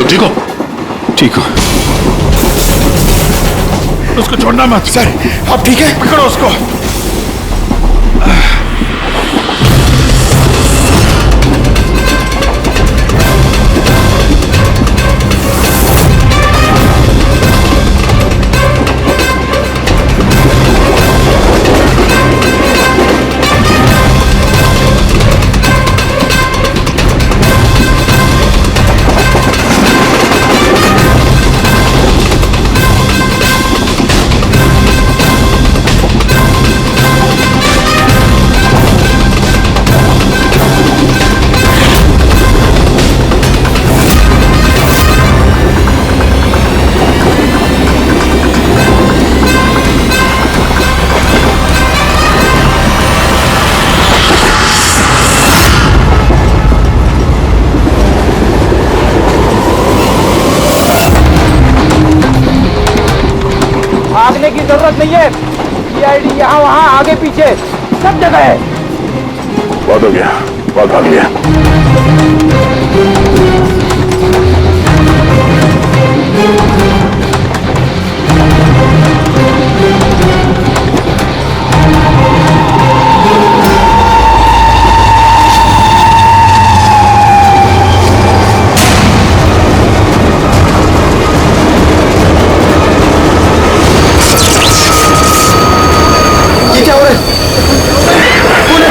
ठीक हो? ठीक हो। उसको छोड़ना मत। सर आप ठीक है? पकड़ो उसको। भागने की जरूरत नहीं है। सीआईडी यहाँ वहाँ आगे पीछे सब जगह है। बहुत हो गया, बहुत भाग लिया। ये क्या हो रहा है? कौन है?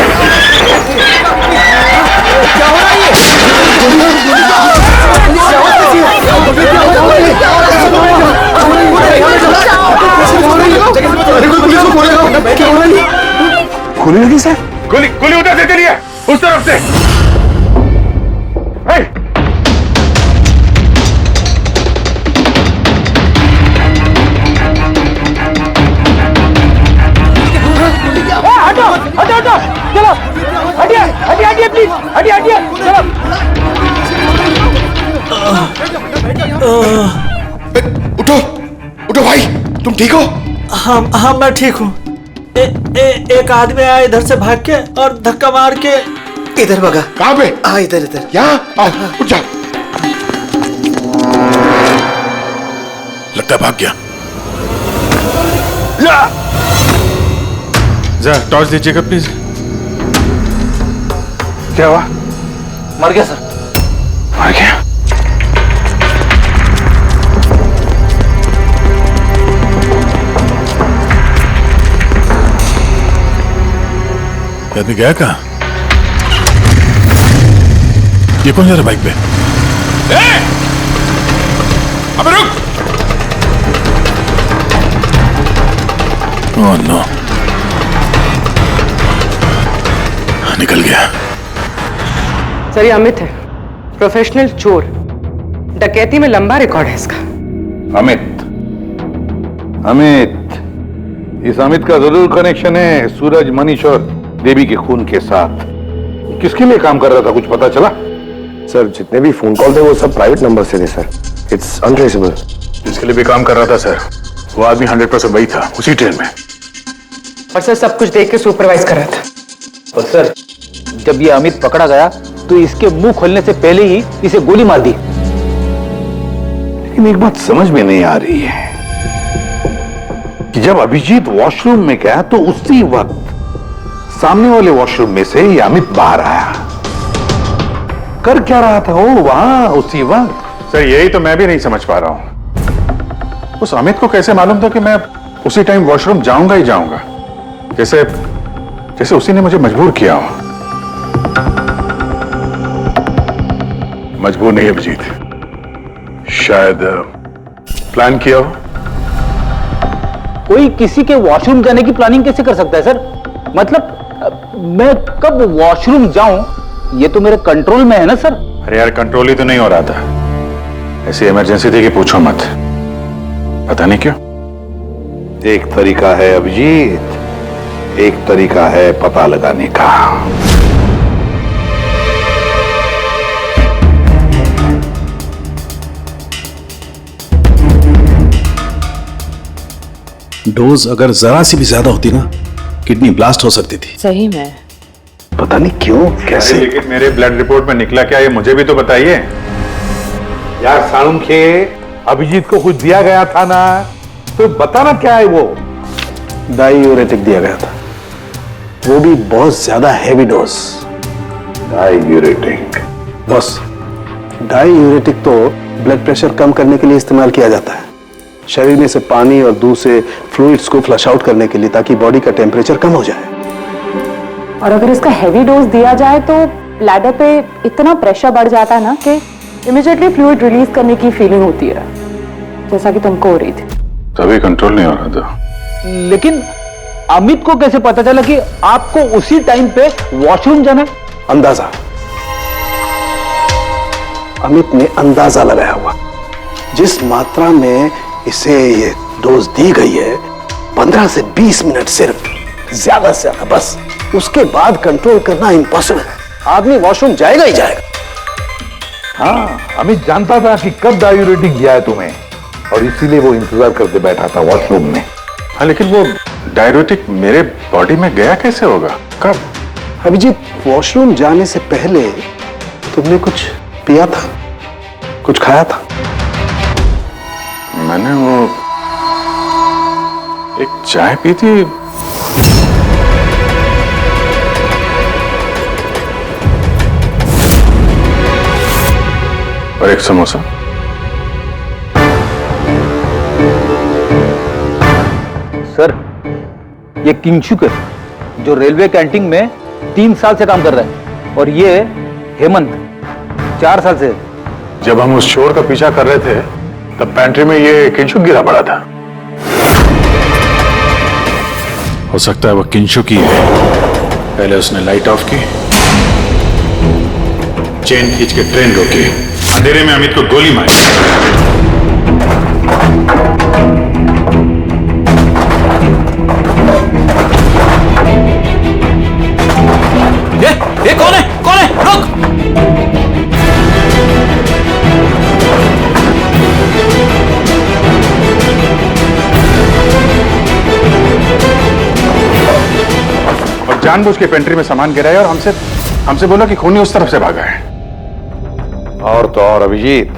क्या हो रहा है ये? गोली लगी सर? गोली गोली उधर से चलिए, उस तरफ से। हटो हटो हटो, चलो हटिए हटिए हटिए प्लीज, हटिए हटिए चलो। उठो उठो भाई, तुम ठीक हो? हाँ मैं ठीक हूँ। एक आदमी आया इधर से भाग के और धक्का मार के इधर भगा। कहाँ पे? हाँ इधर इधर। यहाँ आओ, उठ जा। लगता है भाग गया। जरा टॉर्च दीजिएगा प्लीज। क्या हुआ? मर गया सर। मर गया? आदमी गया कहाँ? ये कौन जा रहा बाइक पे? अबे रुक! ओह नो, निकल गया। सर ये अमित है, प्रोफेशनल चोर। डकैती में लंबा रिकॉर्ड है इसका। अमित, इस अमित का जरूर कनेक्शन है सूरज, मनीष और देवी के खून के साथ। किसके लिए काम कर रहा था, कुछ पता चला? सर जितने भी फोन कॉल थे वो सब प्राइवेट नंबर से थे सर। It's untraceable. जिसके लिए भी काम कर रहा था सर, वो आदमी 100% वही था, उसी ट्रेन में। और सर सब कुछ देख के सुपरवाइज कर रहा था। और सर जब ये अमित पकड़ा गया तो इसके मुंह खोलने से पहले ही इसे गोली मार दी। लेकिन एक बात समझ में नहीं आ रही है कि जब अभिजीत वॉशरूम में गया तो उसी वक्त सामने वाले वॉशरूम में से ये अमित बाहर आया। कर क्या रहा था वो वहां उसी वक्त? सर यही तो मैं भी नहीं समझ पा रहा हूं। उस अमित को कैसे मालूम था कि मैं उसी टाइम वॉशरूम जाऊंगा ही जाऊंगा? जैसे उसी ने मुझे मजबूर किया हो। मजबूर नहीं अभिजीत, शायद प्लान किया हो। कोई किसी के वॉशरूम जाने की प्लानिंग कैसे कर सकता है सर? मतलब मैं कब वॉशरूम जाऊं ये तो मेरे कंट्रोल में है ना सर। अरे यार कंट्रोल ही तो नहीं हो रहा था। ऐसी इमरजेंसी थी कि पूछो मत। पता नहीं क्यों। एक तरीका है अभिजीत, एक तरीका है पता लगाने का। डोज अगर जरा सी भी ज्यादा होती ना, किडनी ब्लास्ट हो सकती थी। सही में पता नहीं क्यों, कैसे? लेकिन मेरे ब्लड रिपोर्ट में निकला क्या, ये मुझे भी तो बताइए। यार साळुंखे, अभिजीत को कुछ दिया गया था ना, तो बताना क्या है वो। डायूरेटिक दिया गया था, वो भी बहुत ज्यादा हैवी डोज। डायूरेटिक? बस डायूरेटिक तो ब्लड प्रेशर कम करने के लिए इस्तेमाल किया जाता है, शरीर में से पानी और दूध से फ्लूइड्स को फ्लश आउट करने के लिए, ताकि बॉडी का टेम्परेचर कम हो जाए। और अगर इसका हैवी डोज दिया जाए तो ब्लैडर पे इतना प्रेशर बढ़ जाता है ना कि इमीडिएटली फ्लूइड रिलीज करने की फीलिंग होती है, जैसा कि तुमको हो रही थी। तभी कंट्रोल नहीं हो रहा था। लेकिन अमित को कैसे पता चला कि आपको उसी टाइम पे वॉशरूम जाना है? अंदाजा, अमित ने अंदाजा लगाया हुआ। जिस मात्रा में इसे ये डोज दी गई है, 15 से 20 मिनट सिर्फ, ज्यादा से ज्यादा, बस उसके बाद कंट्रोल करना इम्पॉसिबल है। आदमी वॉशरूम जाएगा ही जाएगा। हाँ, अमित जानता था कि कब डायूरेटिक दिया है तुम्हें, और इसीलिए वो इंतजार करते बैठा था वॉशरूम में। हाँ, लेकिन वो डायूरेटिक मेरे बॉडी में गया कैसे होगा, कब? अभिजीत, वॉशरूम जाने से पहले तुमने कुछ पिया था, कुछ खाया था? मैंने वो एक चाय पी थी। और एक समोसा। सर, ये किंगशुक है, जो रेलवे कैंटीन में 3 साल से काम कर रहा है, और ये हेमंत 4 साल से। जब हम उस चोर का पीछा कर रहे थे, तब पैंट्री में ये किंशुक गिरा पड़ा था। हो सकता है वो किंशुक ही है। पहले उसने लाइट ऑफ की, चेन खींच के ट्रेन रोकी, अंधेरे में अमित को गोली मारी। ये कौन है? कौन है? रुक! और जानबूझ के पेंट्री में सामान गिराया और हमसे बोला कि खूनी उस तरफ से भागा है। और तो और अभिजीत,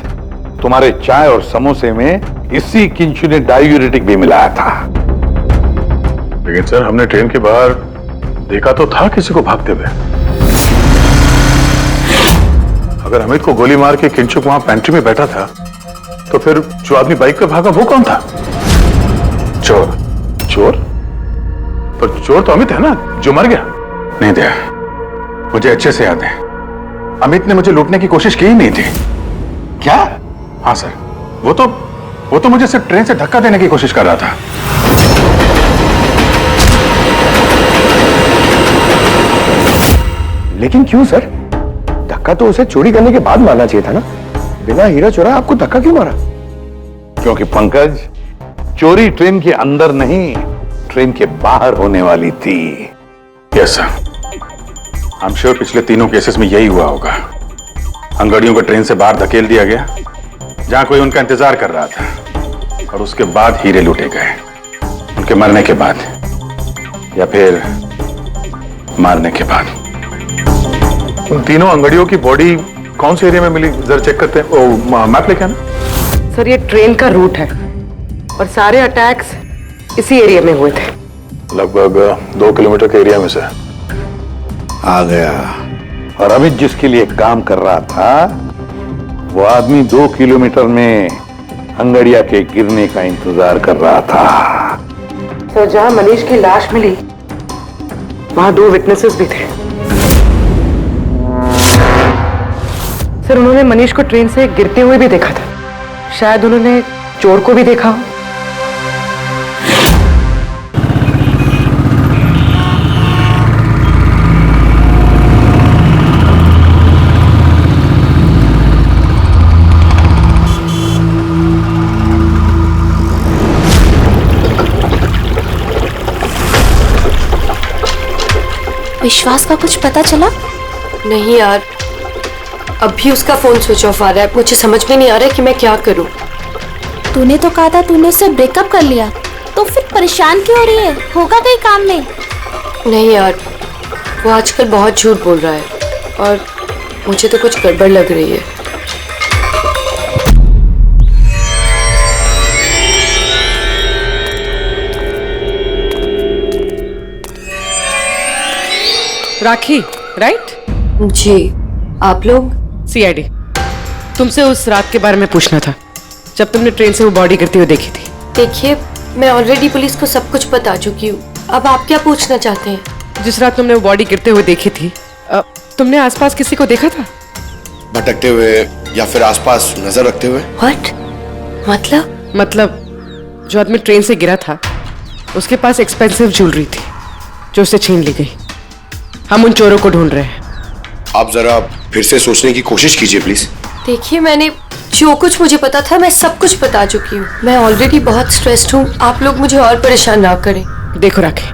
तुम्हारे चाय और समोसे में इसी किंचु ने डायूरेटिक भी मिलाया था। लेकिन सर, हमने ट्रेन के बाहर देखा तो था किसी को भागते हुए। अगर अमित को गोली मार के किंचुक वहां पेंट्री में बैठा था, तो फिर जो आदमी बाइक पे भागा वो कौन था? चोर। चोर? पर चोर तो अमित है ना, जो मर गया। नहीं दिया, मुझे अच्छे से याद है, अमित ने मुझे लूटने की कोशिश की ही नहीं थी। क्या? हाँ सर, वो तो मुझे सिर्फ ट्रेन से धक्का देने की कोशिश कर रहा था। लेकिन क्यों सर? धक्का तो उसे चोरी करने के बाद मारना चाहिए था ना। बिना हीरा चोरा आपको धक्का क्यों मारा? क्योंकि पंकज, चोरी ट्रेन के अंदर नहीं, ट्रेन के बाहर होने वाली थी। Yes sir, I am sure पिछले तीनों केसेस में यही हुआ होगा। अंगड़ियों को ट्रेन से बाहर धकेल दिया गया, जहां कोई उनका इंतजार कर रहा था, और उसके बाद हीरे लूटे गए, उनके मरने के बाद, या फिर मारने के बाद। उन तीनों अंगड़ियों की बॉडी कौन से एरिया में मिली, जरा चेक करते हैं। ओ, मैप लेके आना। सर, ये ट्रेन का रूट है और सारे अटैक्स इसी एरिया में हुए थे। लगभग 2 किलोमीटर के एरिया में से। आ गया। और अमित जिसके लिए काम कर रहा था, वो आदमी 2 किलोमीटर में अंगड़िया के गिरने का इंतजार कर रहा था। सर, जहां मनीष की लाश मिली, वहां 2 विटनेसेस भी थे। सर, उन्होंने मनीष को ट्रेन से गिरते हुए भी देखा था। शायद उन्होंने चोर को भी देखा हो। विश्वास का कुछ पता चला? नहीं यार, अभी उसका फोन स्विच ऑफ आ रहा है। मुझे समझ में नहीं आ रहा है कि मैं क्या करूं। तूने तो कहा था तूने उससे ब्रेकअप कर लिया, तो फिर परेशान क्यों हो रही है? होगा कहीं काम में? नहीं यार, वो आजकल बहुत झूठ बोल रहा है और मुझे तो कुछ गड़बड़ लग रही है। राखी, राइट? जी, आप लोग? सीआईडी। तुमसे उस रात के बारे में पूछना था जब तुमने ट्रेन से वो बॉडी गिरती हुई देखी थी। देखिए, मैं ऑलरेडी पुलिस को सब कुछ बता चुकी हूँ। अब आप क्या पूछना चाहते हैं? जिस रात तुमने वो बॉडी गिरते हुए देखी थी, तुमने आसपास किसी को देखा था? भटकते हुए या फिर आसपास नजर रखते हुए? व्हाट? मतलब जो आदमी ट्रेन से गिरा था उसके पास एक्सपेंसिव ज्वेलरी थी जो उसे छीन ली गई। हम उन चोरों को ढूंढ रहे हैं। आप जरा फिर से सोचने की कोशिश कीजिए प्लीज। देखिए, मैंने जो कुछ मुझे पता था मैं सब कुछ बता चुकी हूँ। मैं ऑलरेडी बहुत स्ट्रेस्ड हूँ। आप लोग मुझे और परेशान ना करें। देखो राखी,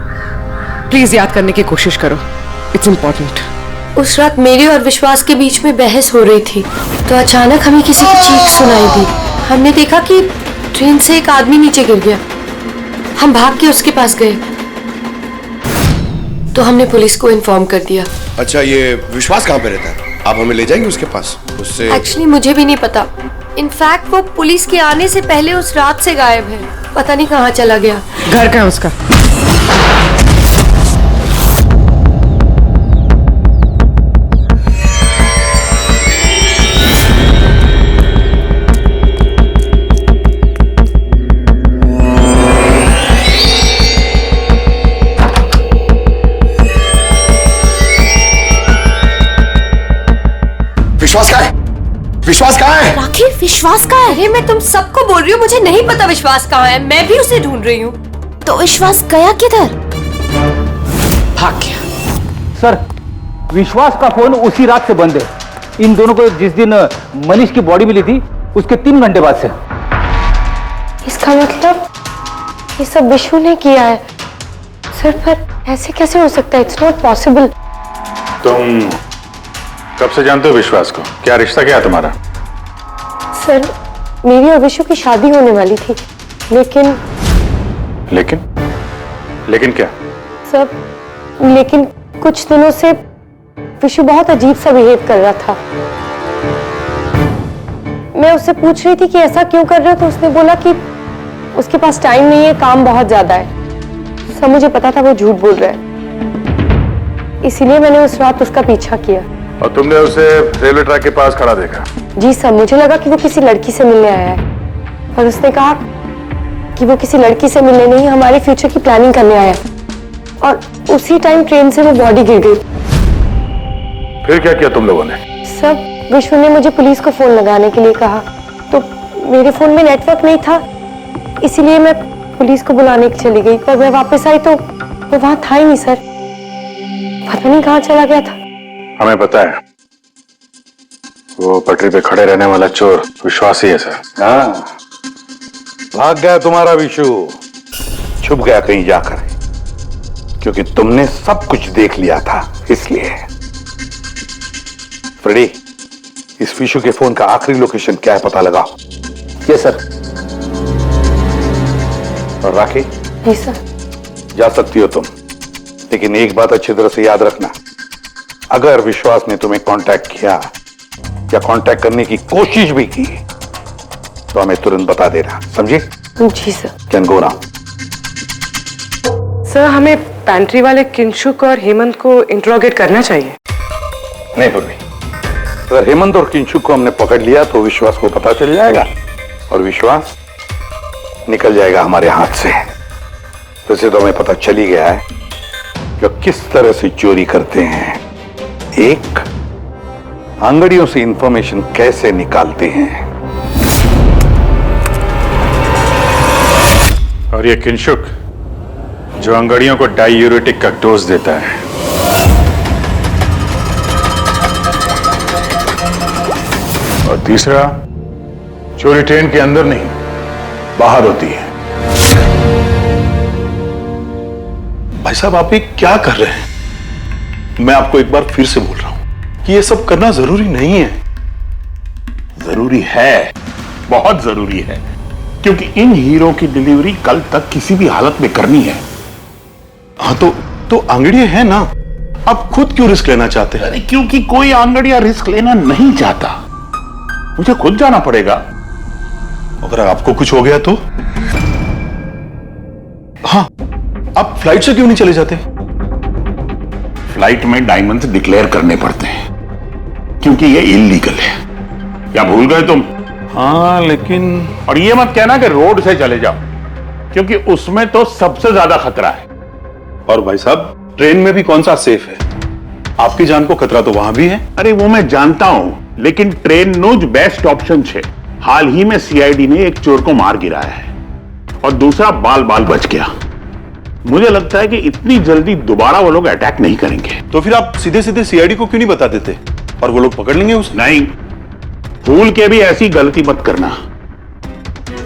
प्लीज याद करने की कोशिश करो। It's important. उस रात मेरे और विश्वास के बीच में बहस हो रही थी तो अचानक हमें किसी की चीख सुनाई दी। हमने देखा कि ट्रेन से एक आदमी नीचे गिर गया। हम भाग के उसके पास गए तो हमने पुलिस को इन्फॉर्म कर दिया। अच्छा, ये विश्वास कहाँ पे रहता है? आप हमें ले जाएंगे उसके पास? उससे एक्चुअली मुझे भी नहीं पता। इनफैक्ट वो पुलिस के आने से पहले उस रात से गायब है। पता नहीं कहाँ चला गया। घर कहाँ है उसका? विश्वास कहाँ है? विश्वास कहाँ है? राखी, विश्वास कहाँ है? अरे मैं तुम सबको बोल रही हूँ, मुझे नहीं पता विश्वास कहाँ है। मैं भी उसे ढूंढ रही हूँ। तो विश्वास गया किधर? भाग गया। सर, विश्वास का फोन उसी रात से बंद है। इन दोनों को जिस दिन मनीष की बॉडी मिली थी उसके 3 घंटे बाद से। इसका मतलब ये सब विशु ने किया है। सर, पर ऐसे कैसे हो सकता है? It's not possible. तुम कब से जानते हो विश्वास को? क्या रिश्ता क्या है तुम्हारा? सर, मेरी और विशु की शादी होने वाली थी, लेकिन लेकिन क्या? सर, लेकिन कुछ दिनों से विशु बहुत अजीब सा बिहेव कर रहा था। मैं उससे पूछ रही थी कि ऐसा क्यों कर रहा है, तो उसने बोला कि उसके पास टाइम नहीं है, काम बहुत ज्यादा है। सर, मुझे पता था वो झूठ बोल रहा है, इसीलिए मैंने उस रात उसका पीछा किया। और तुमने उसे रेलवे ट्रैक के पास खड़ा देखा? जी सर, मुझे लगा कि वो किसी लड़की से मिलने आया है, और उसने कहा कि वो किसी लड़की से मिलने नहीं, हमारे फ्यूचर की प्लानिंग करने आया है। और उसी टाइम ट्रेन से वो बॉडी गिर गई। फिर क्या किया तुम लोगों ने? सर, विश्व ने मुझे पुलिस को फोन लगाने के लिए कहा, तो मेरे फोन में नेटवर्क नहीं था, इसीलिए मैं पुलिस को बुलाने के चली गई। पर मैं वापस आई तो वो वहां था ही नहीं सर। पता नहीं कहाँ चला गया था। हमें पता है, वो पटरी पे खड़े रहने वाला चोर विश्वास ही है सर। हाँ, भाग गया तुम्हारा विशु, छुप गया कहीं जाकर, क्योंकि तुमने सब कुछ देख लिया था इसलिए। फ्रेडी, इस विशु के फोन का आखिरी लोकेशन क्या है पता लगाओ। Yes sir. और राखी, जी सर। जा सकती हो तुम, लेकिन एक बात अच्छी तरह से याद रखना, अगर विश्वास ने तुम्हें कांटेक्ट किया या कांटेक्ट करने की कोशिश भी की तो हमें तुरंत बता देना, समझी? जी sir. Can go now. Sir, हमें पैंट्री वाले किंशुक और हेमंत को इंट्रोगेट करना चाहिए। नहीं पूर्वी, अगर हेमंत और किंशुक को हमने पकड़ लिया तो विश्वास को पता चल जाएगा और विश्वास निकल जाएगा हमारे हाथ से। वैसे तो हमें पता चल ही गया है कि किस तरह से चोरी करते हैं, एक अंगड़ियों से इंफॉर्मेशन कैसे निकालते हैं। और ये किंशुक जो अंगड़ियों को डायूरेटिक का डोज देता है। और तीसरा, चोरी ट्रेन के अंदर नहीं बाहर होती है। भाई साहब, आप ये क्या कर रहे हैं? मैं आपको एक बार फिर से बोल रहा हूं कि ये सब करना जरूरी नहीं है। जरूरी है, बहुत जरूरी है, क्योंकि इन हीरो की डिलीवरी कल तक किसी भी हालत में करनी है। हाँ, तो आंगड़ियां हैं ना, आप खुद क्यों रिस्क लेना चाहते हैं? अरे क्योंकि कोई आंगड़िया रिस्क लेना नहीं चाहता, मुझे खुद जाना पड़ेगा। अगर आपको कुछ हो गया तो? हाँ, आप फ्लाइट से क्यों नहीं चले जाते? फ्लाइट में डायमंड्स डिक्लेयर करने पड़ते हैं, क्योंकि ये इलीगल है। क्या भूल गए तुम? हाँ लेकिन, और ये मत कहना कि रोड से चले जाओ, क्योंकि उसमें तो सबसे ज्यादा खतरा है। और भाई साहब, ट्रेन में भी कौन सा सेफ है? आपकी जान को खतरा तो वहां भी है। अरे वो मैं जानता हूं, लेकिन ट्रेन नो ज बेस्ट ऑप्शन है। हाल ही में सीआईडी ने एक चोर को मार गिराया है और दूसरा बाल बाल बच गया। मुझे लगता है कि इतनी जल्दी दोबारा वो लोग अटैक नहीं करेंगे। तो फिर आप सीधे सीधे सीआईडी को क्यों नहीं बता देते और वो लोग पकड़ लेंगे उसे? नहीं, भूल के भी ऐसी गलती मत करना।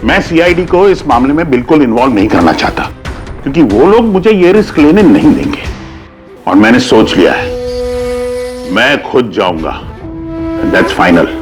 मैं सीआईडी को इस मामले में बिल्कुल इन्वॉल्व नहीं करना चाहता, क्योंकि वो लोग मुझे ये रिस्क लेने नहीं देंगे। और मैंने सोच लिया है, मैं खुद जाऊंगा। That's final.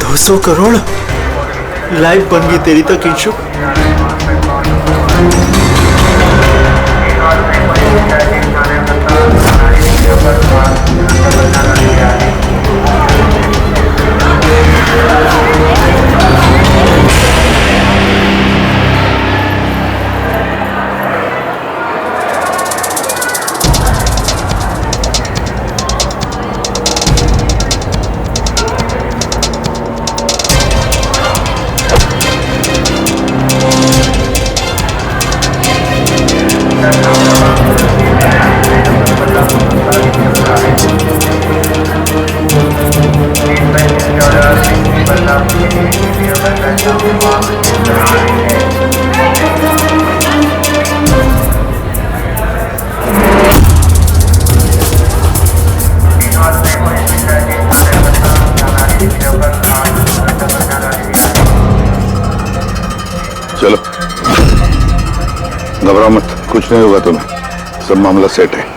$200 करोड़ लाइफ बन गई तेरी तो किंशु। चलो, घबराओ मत, कुछ नहीं होगा तुम्हें, सब मामला सेट है।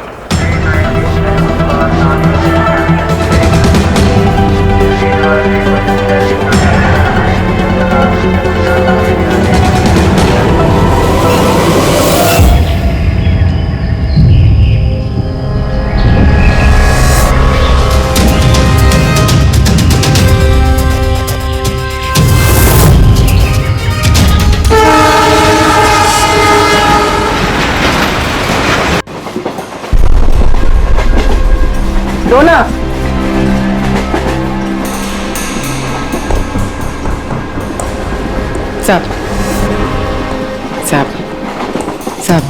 डोना, साहब साहब साहब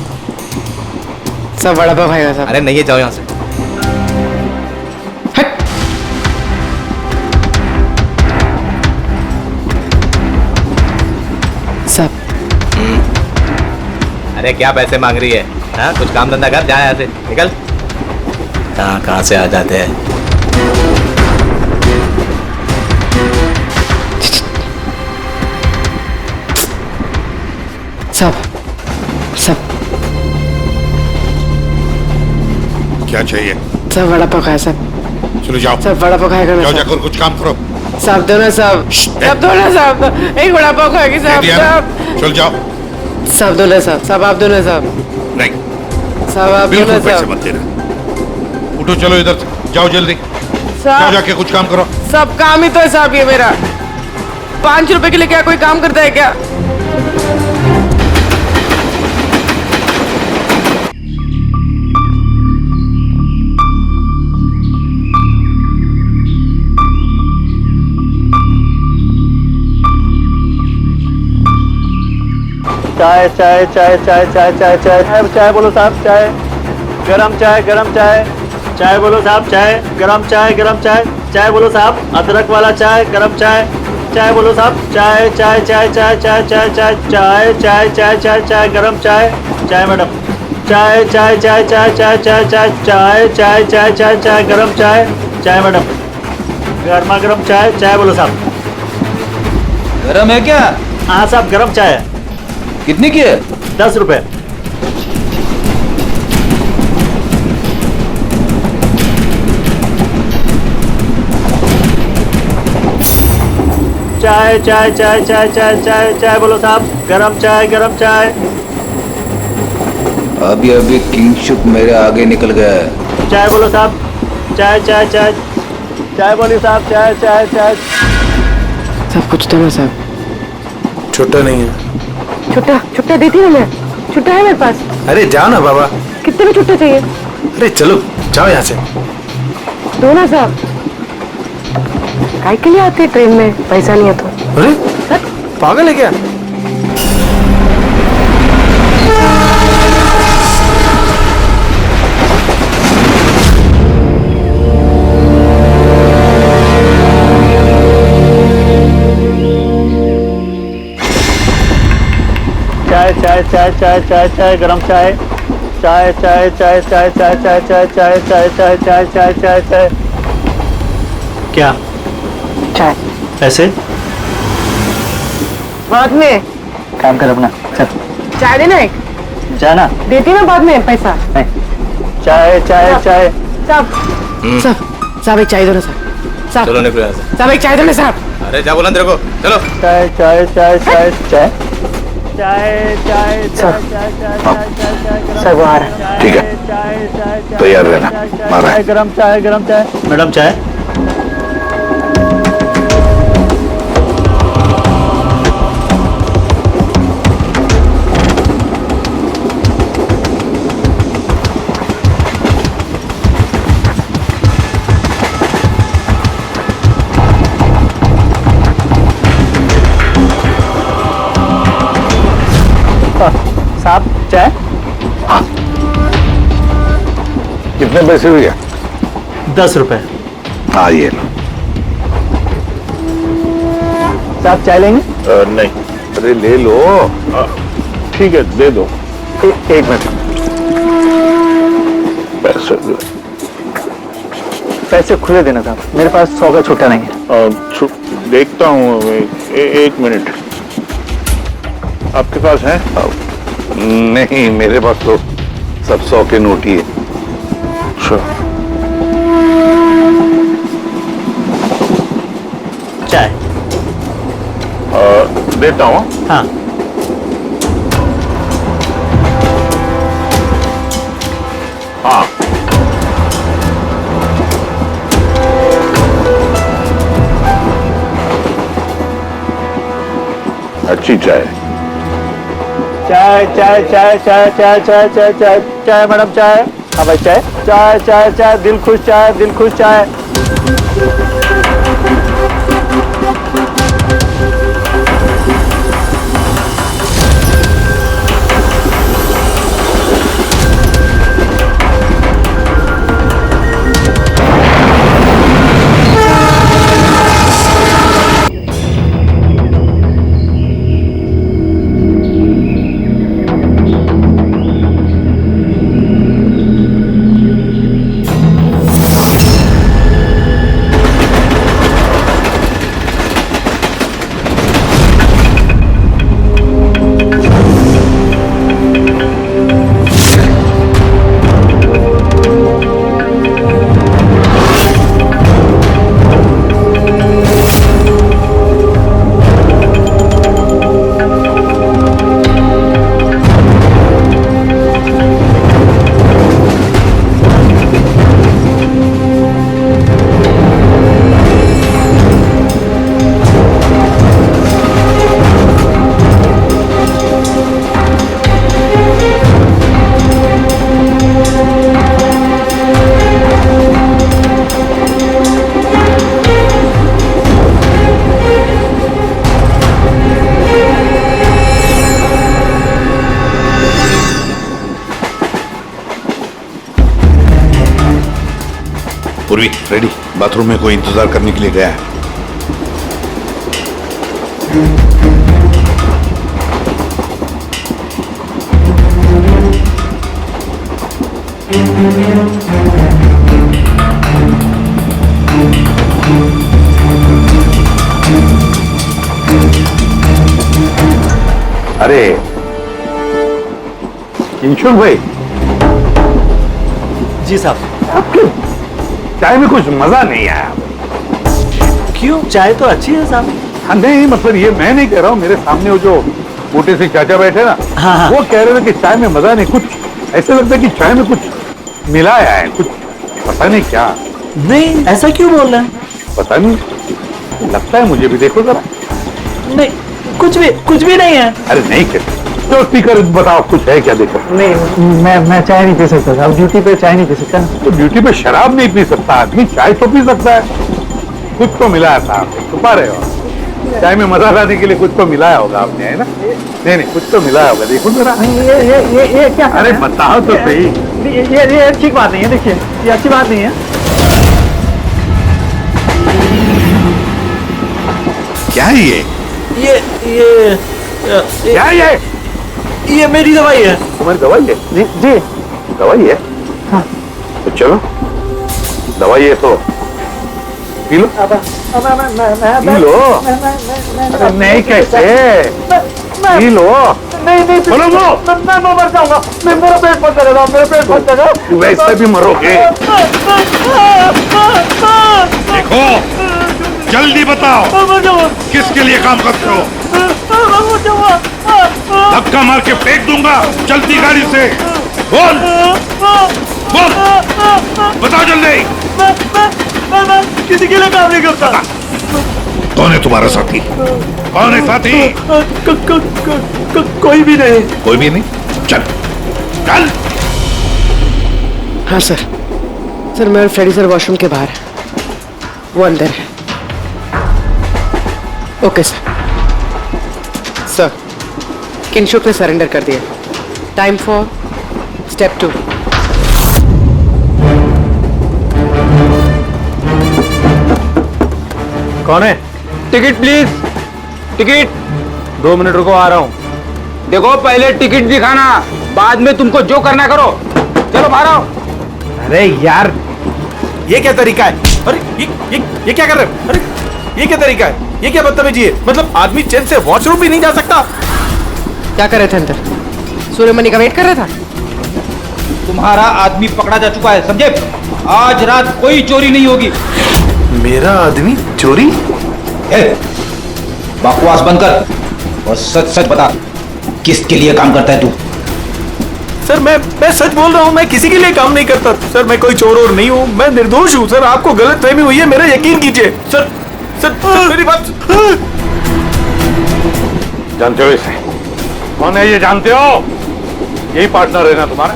साहब, वड़ा पाव खाएगा साहब? अरे नहीं, जाओ यहाँ से। हट। साहब, अरे क्या पैसे मांग रही है? हाँ, कुछ काम धंधा कर, जा यहाँ से, निकल। कहाँ से आ जाते हैं। सब सब क्या चाहिए? सब वड़ा पाव खाया साहब। चलो जाओ, सब वड़ा पाव खाएगा ना? जाओ जाकर कुछ काम करो। साहब दो ना साहब, साहब दो ना साहब, एक वड़ा पाव खाएगी साहब। साहब चल जाओ। साहब दो ना साहब, साहब आप दो ना साहब। नहीं साहब आप दो बिल्कुल ना पैसे साहब। मत देना। उठो, चलो इधर से, जाओ जल्दी, जाओ जाके कुछ काम करो। सब काम ही तो है साहब ये मेरा। 5 रुपए के लिए क्या कोई काम करता है क्या? चाय चाय चाय चाय चाय चाय चाय चाय चाय बोलो साहब, चाय गरम चाय, गरम चाय, चाय बोलो साहब, चाय गरम चाय, गरम चाय, चाय बोलो साहब, अदरक वाला चाय, गरम चाय, चाय बोलो साहब। चाय चाय चाय चाय चाय चाय चाय चाय चाय चाय चाय चाय गरम चाय। चाय मैडम। चाय चाय चाय चाय चाय चाय चाय चाय चाय चाय चाय चाय गरम चाय। चाय मैडम। गर्मा गर्म चाय। चाय बोलो साहब। गरम है क्या? हाँ साहब गरम चाय है। कितनी की है? 10 रुपए। चाय चाय चाय चाय चाय चाय चाय बोलो साहब। गरम चाय गरम चाय। अभी अभी किंगशुक मेरे आगे निकल गया है। चाय बोलो साहब। चाय चाय चाय चाय बोलिए साहब। चाय चाय चाय। सब कुछ तो ना साहब। छुट्टा नहीं है। छुट्टा देती हूँ मैं। छुट्टा है मेरे पास। अरे जाओ ना बाबा। कितने में छुट्टा चाहिए? अरे चलो जाओ यहाँ से। दो ना साहब। काय के लिए आते ट्रेन में पैसा नहीं है तो? अरे पागल है क्या? चाय चाय चाय चाय चाय चाय गरम चाय। चाय चाय चाय चाय चाय चाय चाय चाय चाय चाय चाय चाय चाय चाय। क्या? चाय। ऐसे? बाद में। काम कर अपना। चल। चाय देना एक। जाना। देती ना बाद में पैसा। चाय चाय चाय। साहब एक चाय दो ना साहब। साहब चलो निकलो यहाँ से। साहब एक चाय दो ना साहब। अरे जा बोला तेरे को, चलो। चाय चाय चाय चाय चाय चाय चाय चाय चाय चाय सर वो आ रहा है। ठीक है, तैयार रहना। मारा है। गरम चाय गरम चाय। मैडम चाय। साहब चाय। कितने पैसे हुए? 10 रुपए। हाँ ये लो। साहब चाय लेंगे? नहीं। अरे ले लो। ठीक है दे दो। एक मिनट। पैसे खुले देना साहब, मेरे पास 100 का छुट्टा नहीं है। देखता हूँ। एक मिनट। आपके पास है? नहीं, मेरे पास तो सब 100 के नोट ही है। चाय। देता हूँ। हाँ। हाँ अच्छी चाय। चाय चाय चाय चाय चाय चाय चाय चाय चाय मैडम चाय। हाँ भाई चाय। चाय चाय चाय दिल खुश चाय दिल खुश चाय। पूर्वी रेडी। बाथरूम में कोई इंतजार करने के लिए गया है। अरे किंशुक भाई, जी साहब। आपके चाय में कुछ मजा नहीं आया। क्यों? चाय तो अच्छी है साहब। हाँ, नहीं मतलब ये मैं नहीं कह रहा हूँ, मेरे सामने वो जो मोटे से चाचा बैठे ना, हाँ। वो कह रहे थे कि चाय में मजा नहीं, कुछ ऐसे लगता है कि चाय में कुछ मिलाया है, कुछ पता नहीं क्या। नहीं, ऐसा क्यों बोल रहे हैं? पता नहीं, लगता है मुझे भी, देखो जरा। नहीं, कुछ भी नहीं है। अरे नहीं कहते तो स्पीकर बताओ, कुछ है क्या? देखो। नहीं, मैं चाय नहीं पी सकता साहब, ड्यूटी पे चाय नहीं पी सकता। तो ड्यूटी पे शराब नहीं पी सकता आदमी, चाय तो पी सकता है। कुछ तो मिलाया था आपने, छुपा रहे हो। चाय में मजा लाने के लिए कुछ तो मिलाया होगा आपने, है ना? नहीं, कुछ तो मिलाया होगा, देखो जरा। ये क्या? अरे बताओ तो सही। ये अच्छी बात नहीं है, देखिए, ये अच्छी बात नहीं है। क्या है ये? क्या है ये मेरी दवाई है। तुम्हारी दवाई है? जी। दवाई है? हाँ। तो चलो, दवाई है तो पी लो। P low. अरे नहीं कैसे? P low. नहीं, बोलो वो। मैं मर जाऊंगा। मेरा पेट फट जाएगा, मेरा पेट फट जाएगा। वैसे भी मरोगे। देखो, जल्दी बताओ, किसके लिए काम करते हो? धक्का मार के फेंक दूंगा, चलती गाड़ी से। बोल, बताओ जल्दी। मैं किसी के लिए काम नहीं करता। कौन है तुम्हारा साथी? कौन है साथी? कोई भी नहीं। कोई भी नहीं? चल चल। हाँ सर मैं और फ्रेडी सर वॉशरूम के बाहर है, वो अंदर है। ओके सर किंशुक ने सरेंडर कर दिया। Time for step 2। कौन है? Ticket please, ticket. 2 मिनट रुको, आ रहा हूं। देखो, पहले टिकट दिखाना, बाद में तुमको जो करना करो। चलो बाहर आओ। अरे यार, ये क्या तरीका है? अरे ये क्या कर रहे हो? अरे ये क्या तरीका है? ये क्या बदतमीजी है? मतलब आदमी चैन से वॉशरूम भी नहीं जा सकता? क्या कर रहे थे अंदर? सूर्यमणि का वेट कर रहा था। तुम्हारा आदमी पकड़ा जा चुका है, समझे? आज रात कोई चोरी नहीं होगी। मेरा आदमी चोरी? बकवास बंद कर और सच सच बता, किसके लिए काम करता है तू? सर मैं सच बोल रहा हूँ, मैं किसी के लिए काम नहीं करता सर। मैं कोई चोर और नहीं हूँ, मैं निर्दोष हूँ सर। आपको गलत फहमी हुई है, मेरा यकीन कीजिए सर। मेरी बात। जानते हो इसे? कौन है ये? जानते हो? यही पार्टनर है ना तुम्हारा?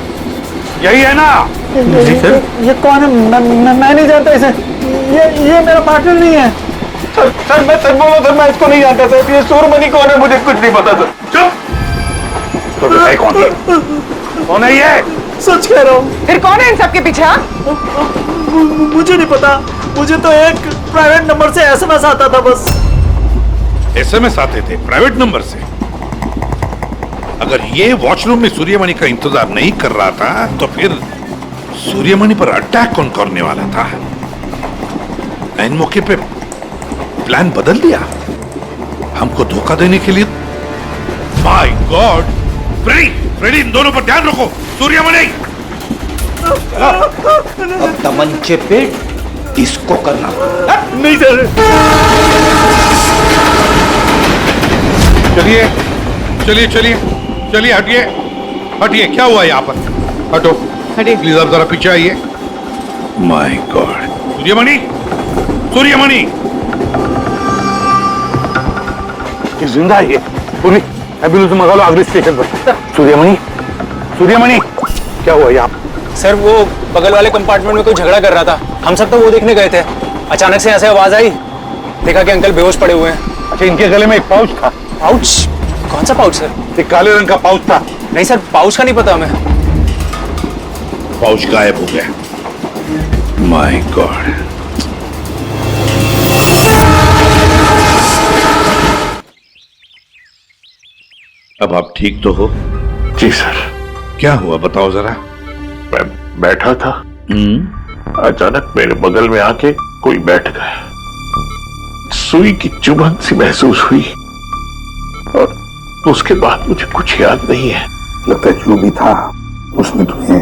यही है ना? जी सर। ये कौन है? मैं नहीं जानता इसे। ये मेरा पार्टनर नहीं है सर। मैं सच बोल रहा हूँ सर, मैं इसको नहीं जानता सर। ये सूर्यमणि कौन है मुझे कुछ नहीं पता सर। चुप। तो बताइए कौन है? कौन है ये? सच कह रहा हूँ। फिर कौन है इन सबके पीछे? मुझे नहीं पता, मुझे तो एक प्राइवेट नंबर से एसएमएस आता था बस। एसएमएस आते थे प्राइवेट नंबर से? अगर ये वॉशरूम में सूर्यमणि का इंतजार नहीं कर रहा था तो फिर सूर्यमणि पर अटैक कौन करने वाला था? ऐन मौके पे प्लान बदल दिया हमको धोखा देने के लिए। My God! फ्रेडी, इन दोनों पर ध्यान रखो। सूर्यमणि, अब तमंचे पे डिस्को करना। नहीं सर। चलिए, हटिए। क्या हुआ यहाँ पर? हटो, हटिए। प्लीज आप जरा पीछे आइए। My God! सूर्यमणि जिंदा है ये? एम्बुलेंस मंगा लो अगले स्टेशन पर। सूर्यमणि, क्या हुआ यहाँ? सर वो बगल वाले कंपार्टमेंट में कोई झगड़ा कर रहा था, हम सब तो वो देखने गए थे। अचानक से ऐसे आवाज आई, देखा कि अंकल बेहोश पड़े हुए हैं। अच्छा, इनके गले में एक पाउच था। पाउच? कौन सा पाउच सर? एक काले रंग का पाउच था। नहीं सर, पाउच का नहीं पता हमें। पाउच गायब हो गया। My God! अब आप ठीक तो हो? जी सर। क्या हुआ बताओ जरा। मैं बैठा था, अचानक मेरे बगल में आके कोई बैठ गया। सुई की चुभन सी महसूस हुई और उसके बाद मुझे कुछ याद नहीं है। लगता है जो भी था उसने तुम्हें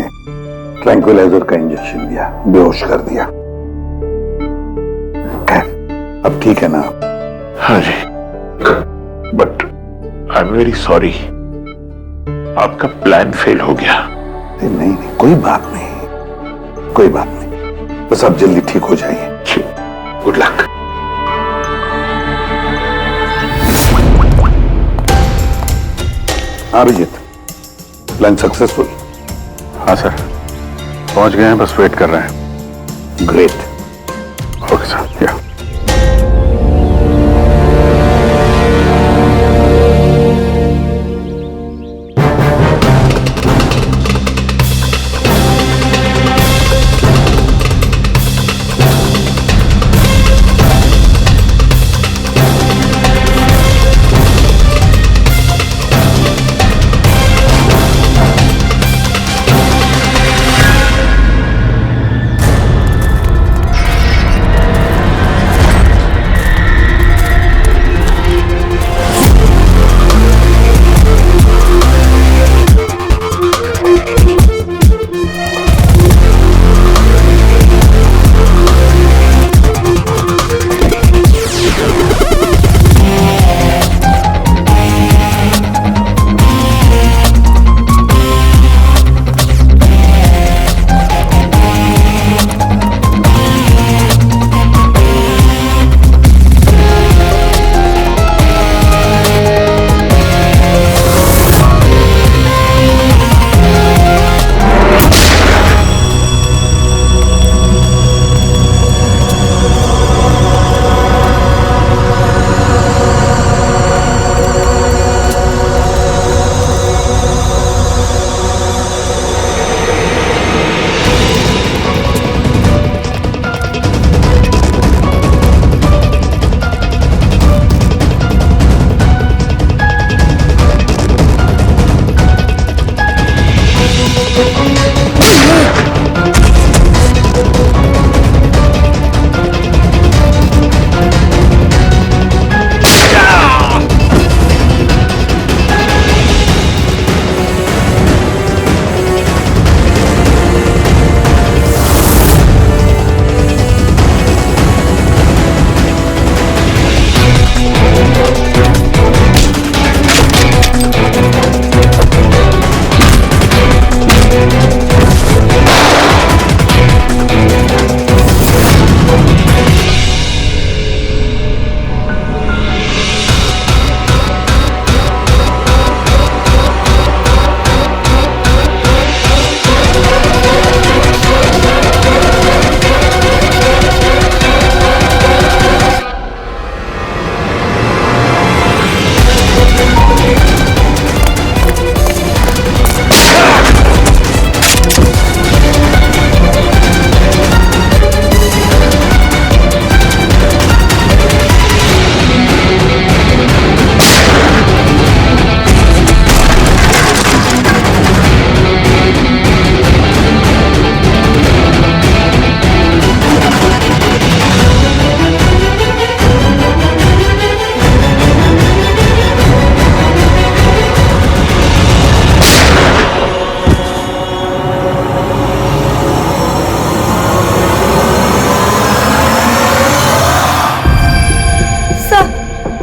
ट्रैंक्विलाइजर का इंजेक्शन दिया, बेहोश कर दिया। खैर अब ठीक है ना? हाँ जी, but I am very sorry, आपका प्लान फेल हो गया। नहीं नहीं, कोई बात नहीं, कोई बात नहीं, बस आप जल्दी ठीक हो जाइए। Good luck. हाँ अभिजीत, प्लान सक्सेसफुल? हाँ सर, पहुंच गए हैं, बस वेट कर रहे हैं। ग्रेट। Okay sir. या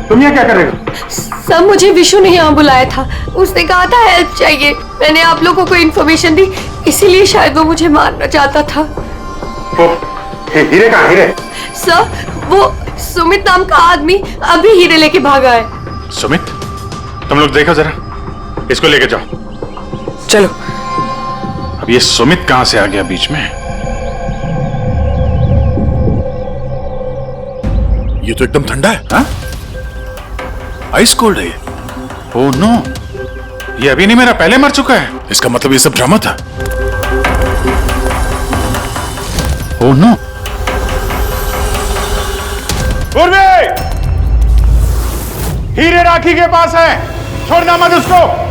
तुम यहाँ क्या कर रहे हो? सर मुझे विशु ने यहाँ बुलाया था, उसने कहा था हेल्प चाहिए, मैंने आप लोगों को इन्फॉर्मेशन दी, इसीलिए शायद वो मुझे मारना चाहता था। हीरे कहाँ? हीरे? सर वो सुमित नाम का आदमी अभी हीरे लेके भागा है। सुमित, तुम लोग देखो जरा, इसको लेके जाओ। चलो। अब ये सुमित कहां से आ गया बीच में? ये तो एकदम ठंडा है। हाँ? आइस कोल्ड है ये। ओह नो, ये अभी नहीं मेरा, पहले मर चुका है। इसका मतलब ये सब ड्रामा था। Oh no. उर्वी, हीरे राखी के पास है। छोड़ना मत उसको।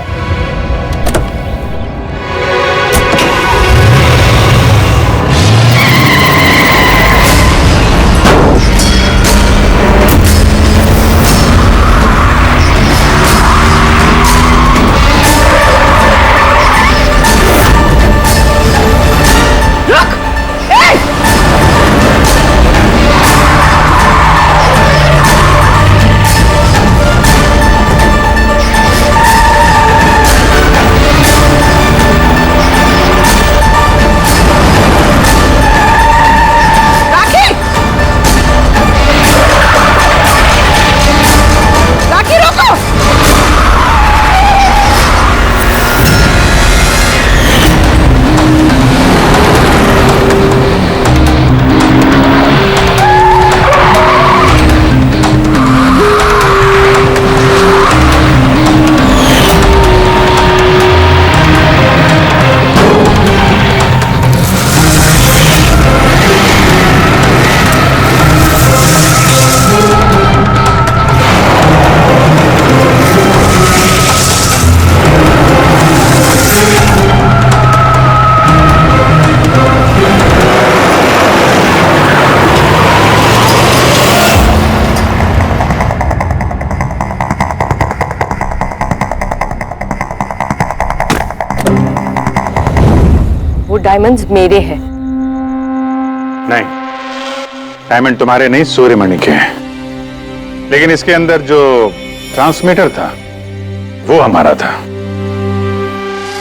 डायमंड्स मेरे हैं। नहीं, डायमंड तुम्हारे नहीं, सूर्यमणि के हैं। लेकिन इसके अंदर जो ट्रांसमीटर था वो हमारा था।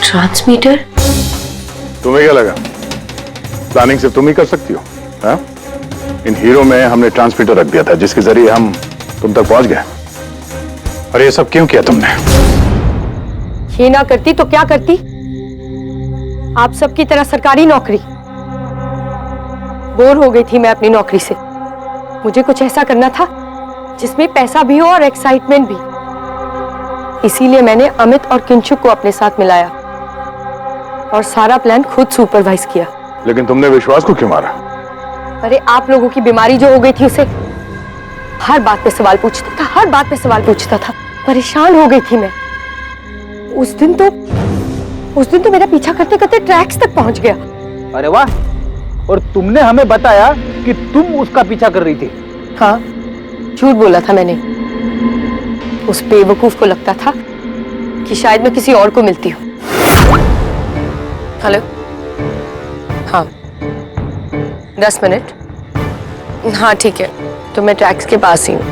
ट्रांसमीटर? तुम्हें क्या लगा प्लानिंग सिर्फ तुम ही कर सकती हो? हाँ? इन हीरो में हमने ट्रांसमीटर रख दिया था जिसके जरिए हम तुम तक पहुंच गए। और ये सब क्यों किया तुमने? ये ना करती तो क्या करती? आप सबकी तरह सरकारी नौकरी। बोर हो गई थी मैं अपनी नौकरी से। मुझे कुछ ऐसा करना था जिसमें पैसा भी हो और एक्साइटमेंट भी। इसीलिए मैंने अमित और किंचुक को अपने साथ मिलाया और सारा प्लान खुद सुपरवाइज किया। लेकिन तुमने विश्वास को क्यों मारा? अरे आप लोगों की बीमारी जो हो गई थी, उसे हर बात पे सवाल पूछता था, हर बात पे सवाल पूछता था। परेशान हो गई थी मैं। उस दिन तो मेरा पीछा करते करते ट्रैक्स तक पहुंच गया। अरे वाह, और तुमने हमें बताया कि तुम उसका पीछा कर रही थी। हाँ, झूठ बोला था मैंने। उस बेवकूफ को लगता था कि शायद मैं किसी और को मिलती हूँ। हेलो, हाँ 10 मिनट। हाँ ठीक है, तो मैं ट्रैक्स के पास ही हूँ।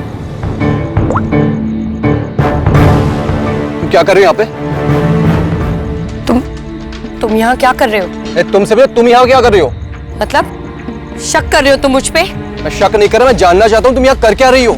क्या कर रहे हो यहाँ पे? तुम यहाँ क्या कर रहे हो? तुमसे भी, तुम यहाँ क्या कर रही हो? मतलब शक कर रहे हो तुम मुझ पे? मैं शक नहीं कर रहा, मैं जानना चाहता हूँ तुम यहाँ कर क्या रही हो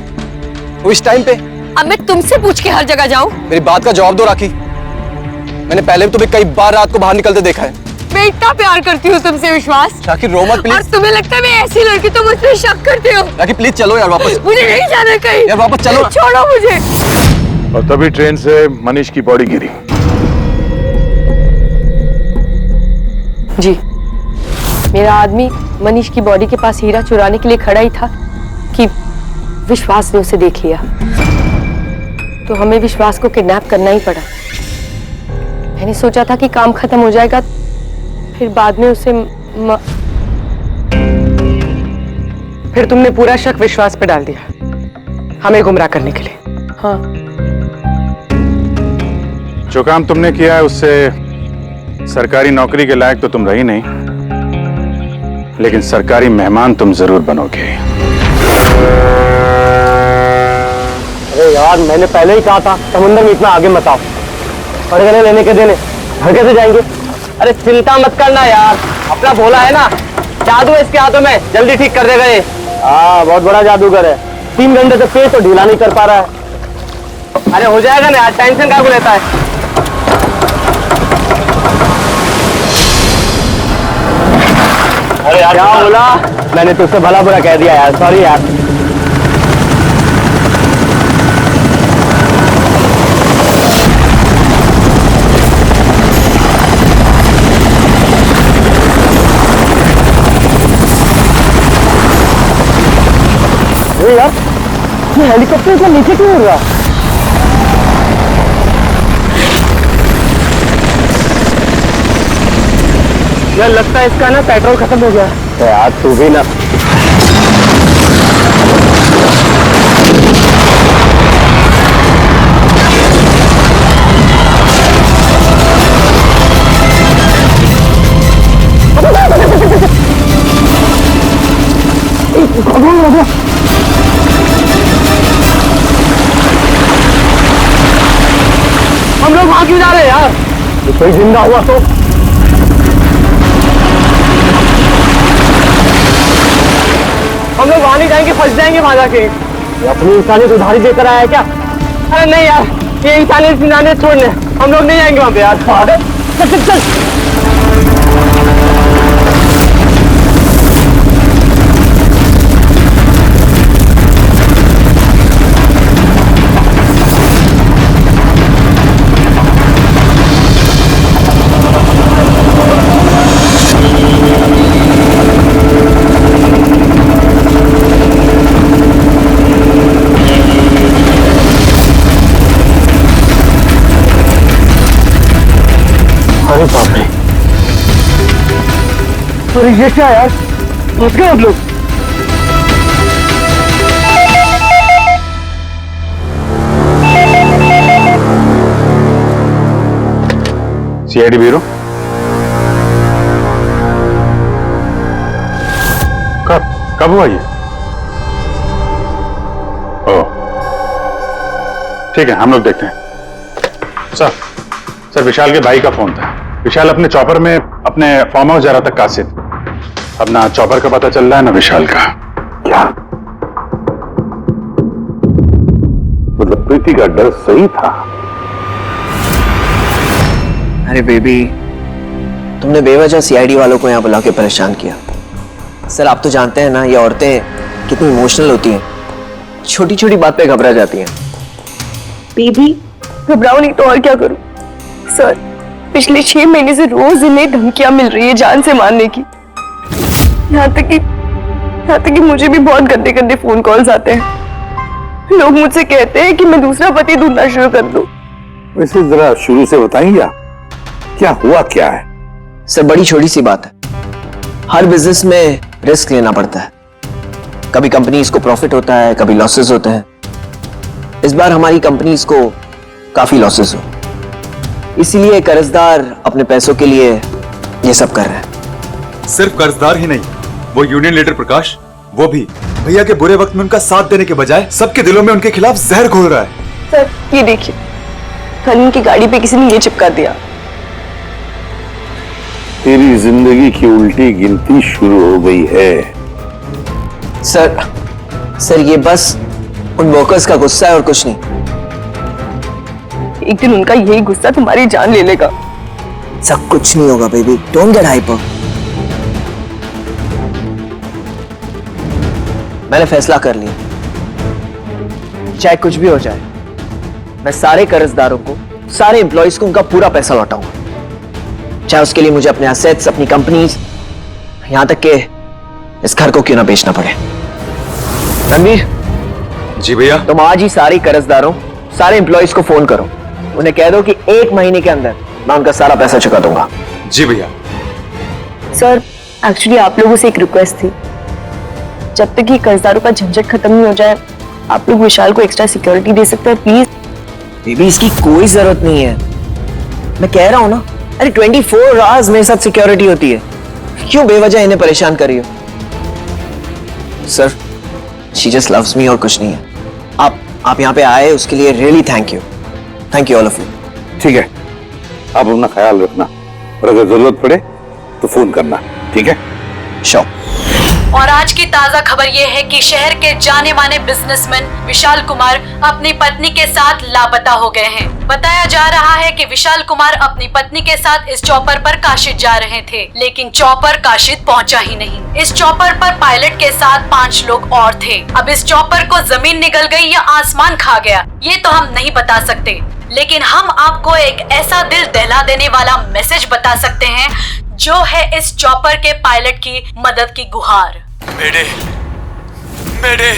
वो इस टाइम पे। अब मैं तुमसे पूछ के हर जगह जाऊँ? मेरी बात का जवाब दो राखी। मैंने पहले भी तुम्हें कई बार रात को बाहर निकलते देखा है। मैं इतना प्यार करती हूँ तुमसे विश्वास। राखी रो मत प्लीज। और तुम्हें लगता है मैं ऐसी लड़की तुम मुझ पे शक करते हो? राखी प्लीज चलो यार वापस। मुझे नहीं जाना कहीं। यार वापस चलो। छोड़ो मुझे। और तभी ट्रेन से मनीष की बॉडी गिरी। जी, मेरा आदमी मनीष की बॉडी के पास हीरा चुराने के लिए खड़ा ही था कि विश्वास ने उसे देख लिया। तो हमें विश्वास को किडनैप करना ही पड़ा। मैंने सोचा था कि काम खत्म हो जाएगा, फिर बाद में उसे फिर तुमने पूरा शक विश्वास पे डाल दिया हमें गुमराह करने के लिए। हाँ, जो काम तुमने किया है उससे सरकारी नौकरी के लायक तो तुम रही नहीं, लेकिन सरकारी मेहमान तुम जरूर बनोगे। अरे यार, मैंने पहले ही कहा था समुद्र में इतना आगे मत आओ। पड़गने लेने के देने घर कैसे जाएंगे? अरे चिंता मत करना यार, अपना भोला है ना, जादू है इसके हाथों में, जल्दी ठीक कर देगा ये। हाँ, बहुत बड़ा जादूगर है। 3 घंटे से पेट तो ढीला नहीं कर पा रहा है। अरे हो जाएगा ना यार, टेंशन क्या को लेता है। अरे यार क्या बोला? मैंने तुझसे भला बुरा कह दिया यार, सॉरी यार। अरे यार, ये हेलीकॉप्टर इतना नीचे क्यों उड़ रहा? यार लगता है इसका ना पेट्रोल खत्म हो गया। तो यार तू भी ना। हम लोग वहां क्यों जा रहे हैं यार? कोई जिंदा हुआ तो हम लोग वहां नहीं जाएंगे, फंस जाएंगे वहां जाके। ये अपनी इंसानियत उधारी देकर आया है क्या? अरे नहीं यार, ये इंसानियत छोड़ने हम लोग नहीं जाएंगे वहां पे यार। चल चल चल। अरे बाप रे, अरे ये क्या यार, फंस गए हम लोग। सीआईडी ब्यूरो, कब हुआ ये? ओह ठीक है, हम लोग देखते हैं। सर विशाल के भाई का फोन था। विशाल अपने चॉपर में अपने फार्म हाउस जा रहा था कासिद। अब ना चॉपर का पता चल रहा है ना विशाल का। क्या मतलब प्रीति का डर सही था? अरे बेबी, तुमने बेवजह सीआईडी वालों को यहाँ बुला के परेशान किया। सर आप तो जानते हैं ना, ये औरतें कितनी इमोशनल होती हैं, छोटी छोटी बात पे घबरा जाती हैं। बेबी घबराओ नहीं तो और क्या करूं? सर पिछले 6 महीने से रोज इन्हें धमकियां मिल रही है जान से मारने की। यहाँ तक कि मुझे भी बहुत गंदे गंदे फोन कॉल्स आते हैं। लोग मुझसे कहते हैं कि मैं दूसरा पति ढूंढना शुरू कर दूं। वैसे जरा शुरू से बताइए, क्या हुआ क्या है? सर बड़ी छोटी सी बात है, हर बिजनेस में रिस्क लेना पड़ता है। कभी कंपनीज को प्रॉफिट होता है, कभी लॉसेस होते हैं। इस बार हमारी कंपनीज को काफी लॉसेस हो, इसीलिए कर्जदार अपने पैसों के लिए ये सब कर रहे हैं। सिर्फ कर्जदार ही नहीं, वो यूनियन लीडर प्रकाश, वो भी भैया के बुरे वक्त में उनका साथ देने के बजाय सबके दिलों में उनके खिलाफ जहर घोल रहा है। सर ये देखिए, कल की गाड़ी पे किसी ने ये चिपका दिया। तेरी जिंदगी की उल्टी गिनती शुरू हो गई है। सर ये बस उन वर्कर्स का गुस्सा है और कुछ नहीं। एक दिन उनका यही गुस्सा तुम्हारी जान ले लेगा। सब कुछ नहीं होगा बेबी, डोंट गेट हाइपर। मैंने फैसला कर लिया, चाहे कुछ भी हो जाए, मैं सारे कर्जदारों को, सारे एम्प्लॉइज को उनका पूरा पैसा लौटाऊंगा। चाहे उसके लिए मुझे अपने एसेट्स, अपनी कंपनीज, यहां तक के इस घर को क्यों ना बेचना पड़े। रणवीर जी भैया, तुम आज ही सारे कर्जदारों, सारे एम्प्लॉइज को फोन करो, उन्हें कह दो कि 1 महीने के अंदर मैं उनका सारा पैसा चुका दूंगा। जी भैया। सर एक्चुअली आप लोगों से एक रिक्वेस्ट थी, जब तक ये कर्जदारों का झंझट खत्म नहीं हो जाए, आप लोग विशाल को एक्स्ट्रा सिक्योरिटी दे सकते हैं प्लीज। बेबी इसकी कोई जरूरत नहीं है, मैं कह रहा हूं ना। अरे 24 आवर्स मेरे साथ सिक्योरिटी होती है, क्यों बेवजह इन्हें परेशान कर रही हो? Sir she just loves me और कुछ नहीं है। आप यहाँ पे आए उसके लिए really thank you all of you. ठीक है, आप अपना ख्याल रखना और अगर जरूरत पड़े तो फोन करना, ठीक है? श्योर। और आज की ताजा खबर ये है कि शहर के जाने माने बिजनेसमैन विशाल कुमार अपनी पत्नी के साथ लापता हो गए हैं। बताया जा रहा है कि विशाल कुमार अपनी पत्नी के साथ इस चॉपर पर काशिद जा रहे थे, लेकिन चॉपर काशिद पहुंचा ही नहीं। इस चॉपर पर पायलट के साथ 5 लोग और थे। अब इस चॉपर को जमीन निगल गई या आसमान खा गया, ये तो हम नहीं बता सकते, लेकिन हम आपको एक ऐसा दिल दहला देने वाला मैसेज बता सकते हैं जो है इस चॉपर के पायलट की मदद की गुहार। मेरे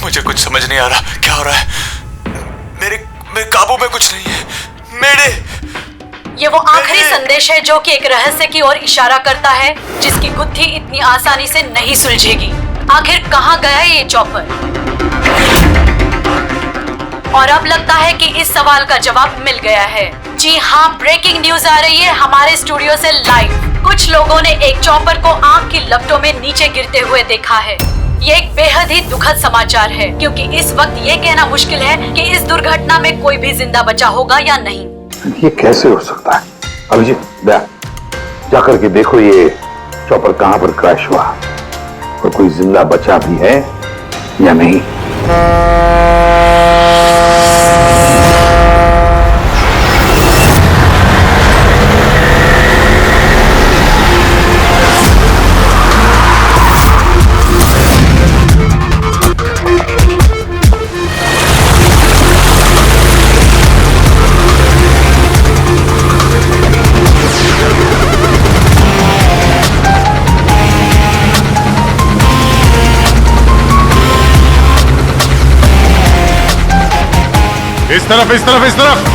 मुझे कुछ समझ नहीं आ रहा क्या हो रहा है। मेरे काबू में कुछ नहीं है। ये वो आखिरी संदेश है जो कि एक रहस्य की ओर इशारा करता है, जिसकी गुत्थी इतनी आसानी से नहीं सुलझेगी। आखिर कहाँ गया ये चॉपर? और अब लगता है कि इस सवाल का जवाब मिल गया है। जी हाँ, ब्रेकिंग न्यूज आ रही है हमारे स्टूडियो से लाइव। कुछ लोगों ने एक चॉपर को आग की लपटों में नीचे गिरते हुए देखा है। ये एक बेहद ही दुखद समाचार है, क्योंकि इस वक्त ये कहना मुश्किल है कि इस दुर्घटना में कोई भी जिंदा बचा होगा या नहीं। ये कैसे हो सकता है? अभिजीत, जाकर के देखो ये चॉपर कहां पर क्रैश हुआ और कोई जिंदा बचा भी है या नहीं। इस तरफ, इस तरफ, इस तरफ।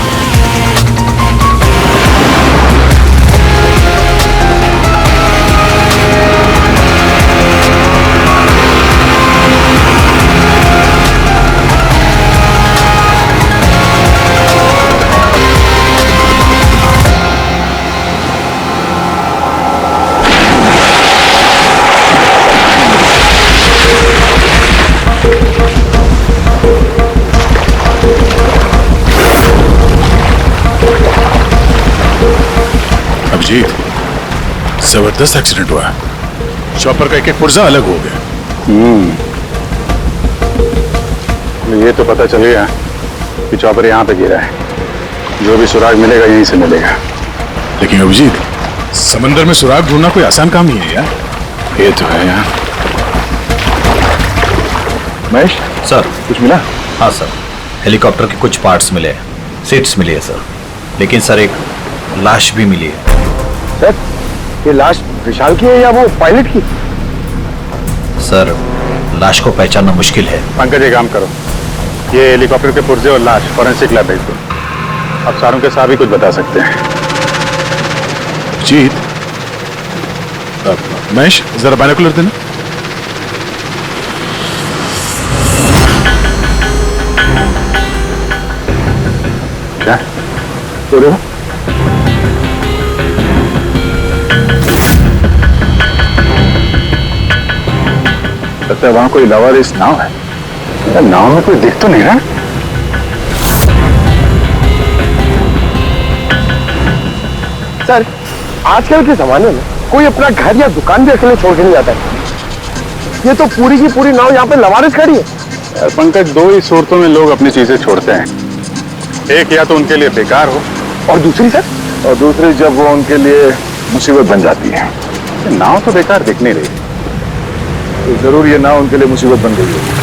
जबरदस्त एक्सीडेंट हुआ है। चॉपर का एक एक पुर्जा अलग हो गया। ये तो पता चल गया कि चॉपर यहाँ पे गिरा है। जो भी सुराग मिलेगा यहीं से मिलेगा। लेकिन अभिजीत, समंदर में सुराग ढूंढना कोई आसान काम नहीं है यार। ये तो है यार। महेश सर, कुछ मिला? हाँ सर, हेलीकॉप्टर के कुछ पार्ट्स मिले हैं, सीट्स मिली है सर। लेकिन सर एक लाश भी मिली है। सर, ये लाश विशाल की है या वो पायलट की? सर, लाश को पहचानना मुश्किल है। पंकज, एक काम करो, ये हेलीकॉप्टर के पुर्जे और लाश फॉरेंसिक लैब भेज दो। अब सारों के साथ ही कुछ बता सकते हैं। जीत, महेश जरा बाइनोकुलर देना। क्या बोल रहे हो? लगता है वहां कोई लवारिस नाव है। यार, नाव में कोई दिख तो नहीं रहा। सर, आजकल के जमाने में कोई अपना घर या दुकान भी अकेले छोड़ के नहीं जाता है। ये तो पूरी की पूरी नाव यहाँ पे लवारिस खड़ी है। यार पंकज, दो ही सूरतों में लोग अपनी चीजें छोड़ते हैं। एक या तो उनके लिए बेकार हो, और दूसरी सर? और दूसरी जब वो उनके लिए मुसीबत बन जाती है। नाव तो बेकार दिख नहीं रही। तो जरूर ये नाव उनके लिए मुसीबत बन गई है।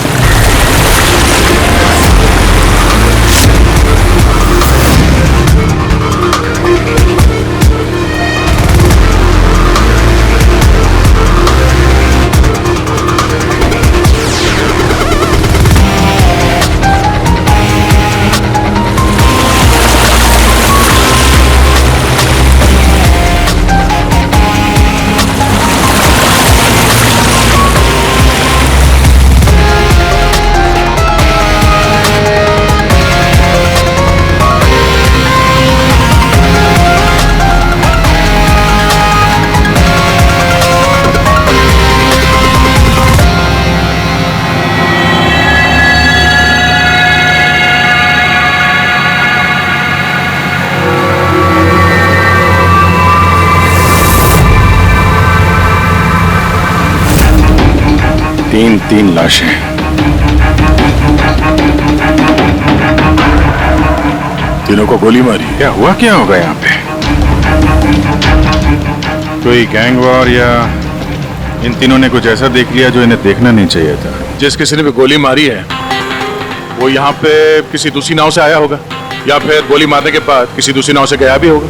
तीन लाशें। तीनों को गोली मारी। क्या हुआ, क्या होगा यहाँ पे? कोई गैंग वॉर या इन तीनों ने कुछ ऐसा देख लिया जो इन्हें देखना नहीं चाहिए था। जिस किसी ने भी गोली मारी है वो यहाँ पे किसी दूसरी नाव से आया होगा, या फिर गोली मारने के बाद किसी दूसरी नाव से गया भी होगा।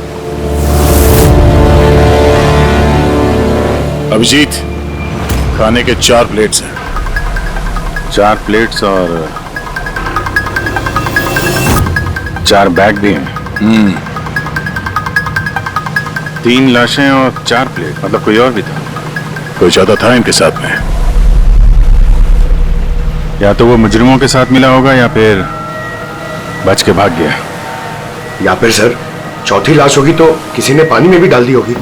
अभिजीत, खाने के 4 प्लेट्स हैं। 4 प्लेट्स और 4 बैग भी हैं। 3 लाशें और 4 प्लेट, मतलब कोई और भी था? कोई ज्यादा था इनके साथ में? या तो वो मुजरिमों के साथ मिला होगा या फिर बच के भाग गया। या फिर सर चौथी लाश होगी तो किसी ने पानी में भी डाल दी होगी।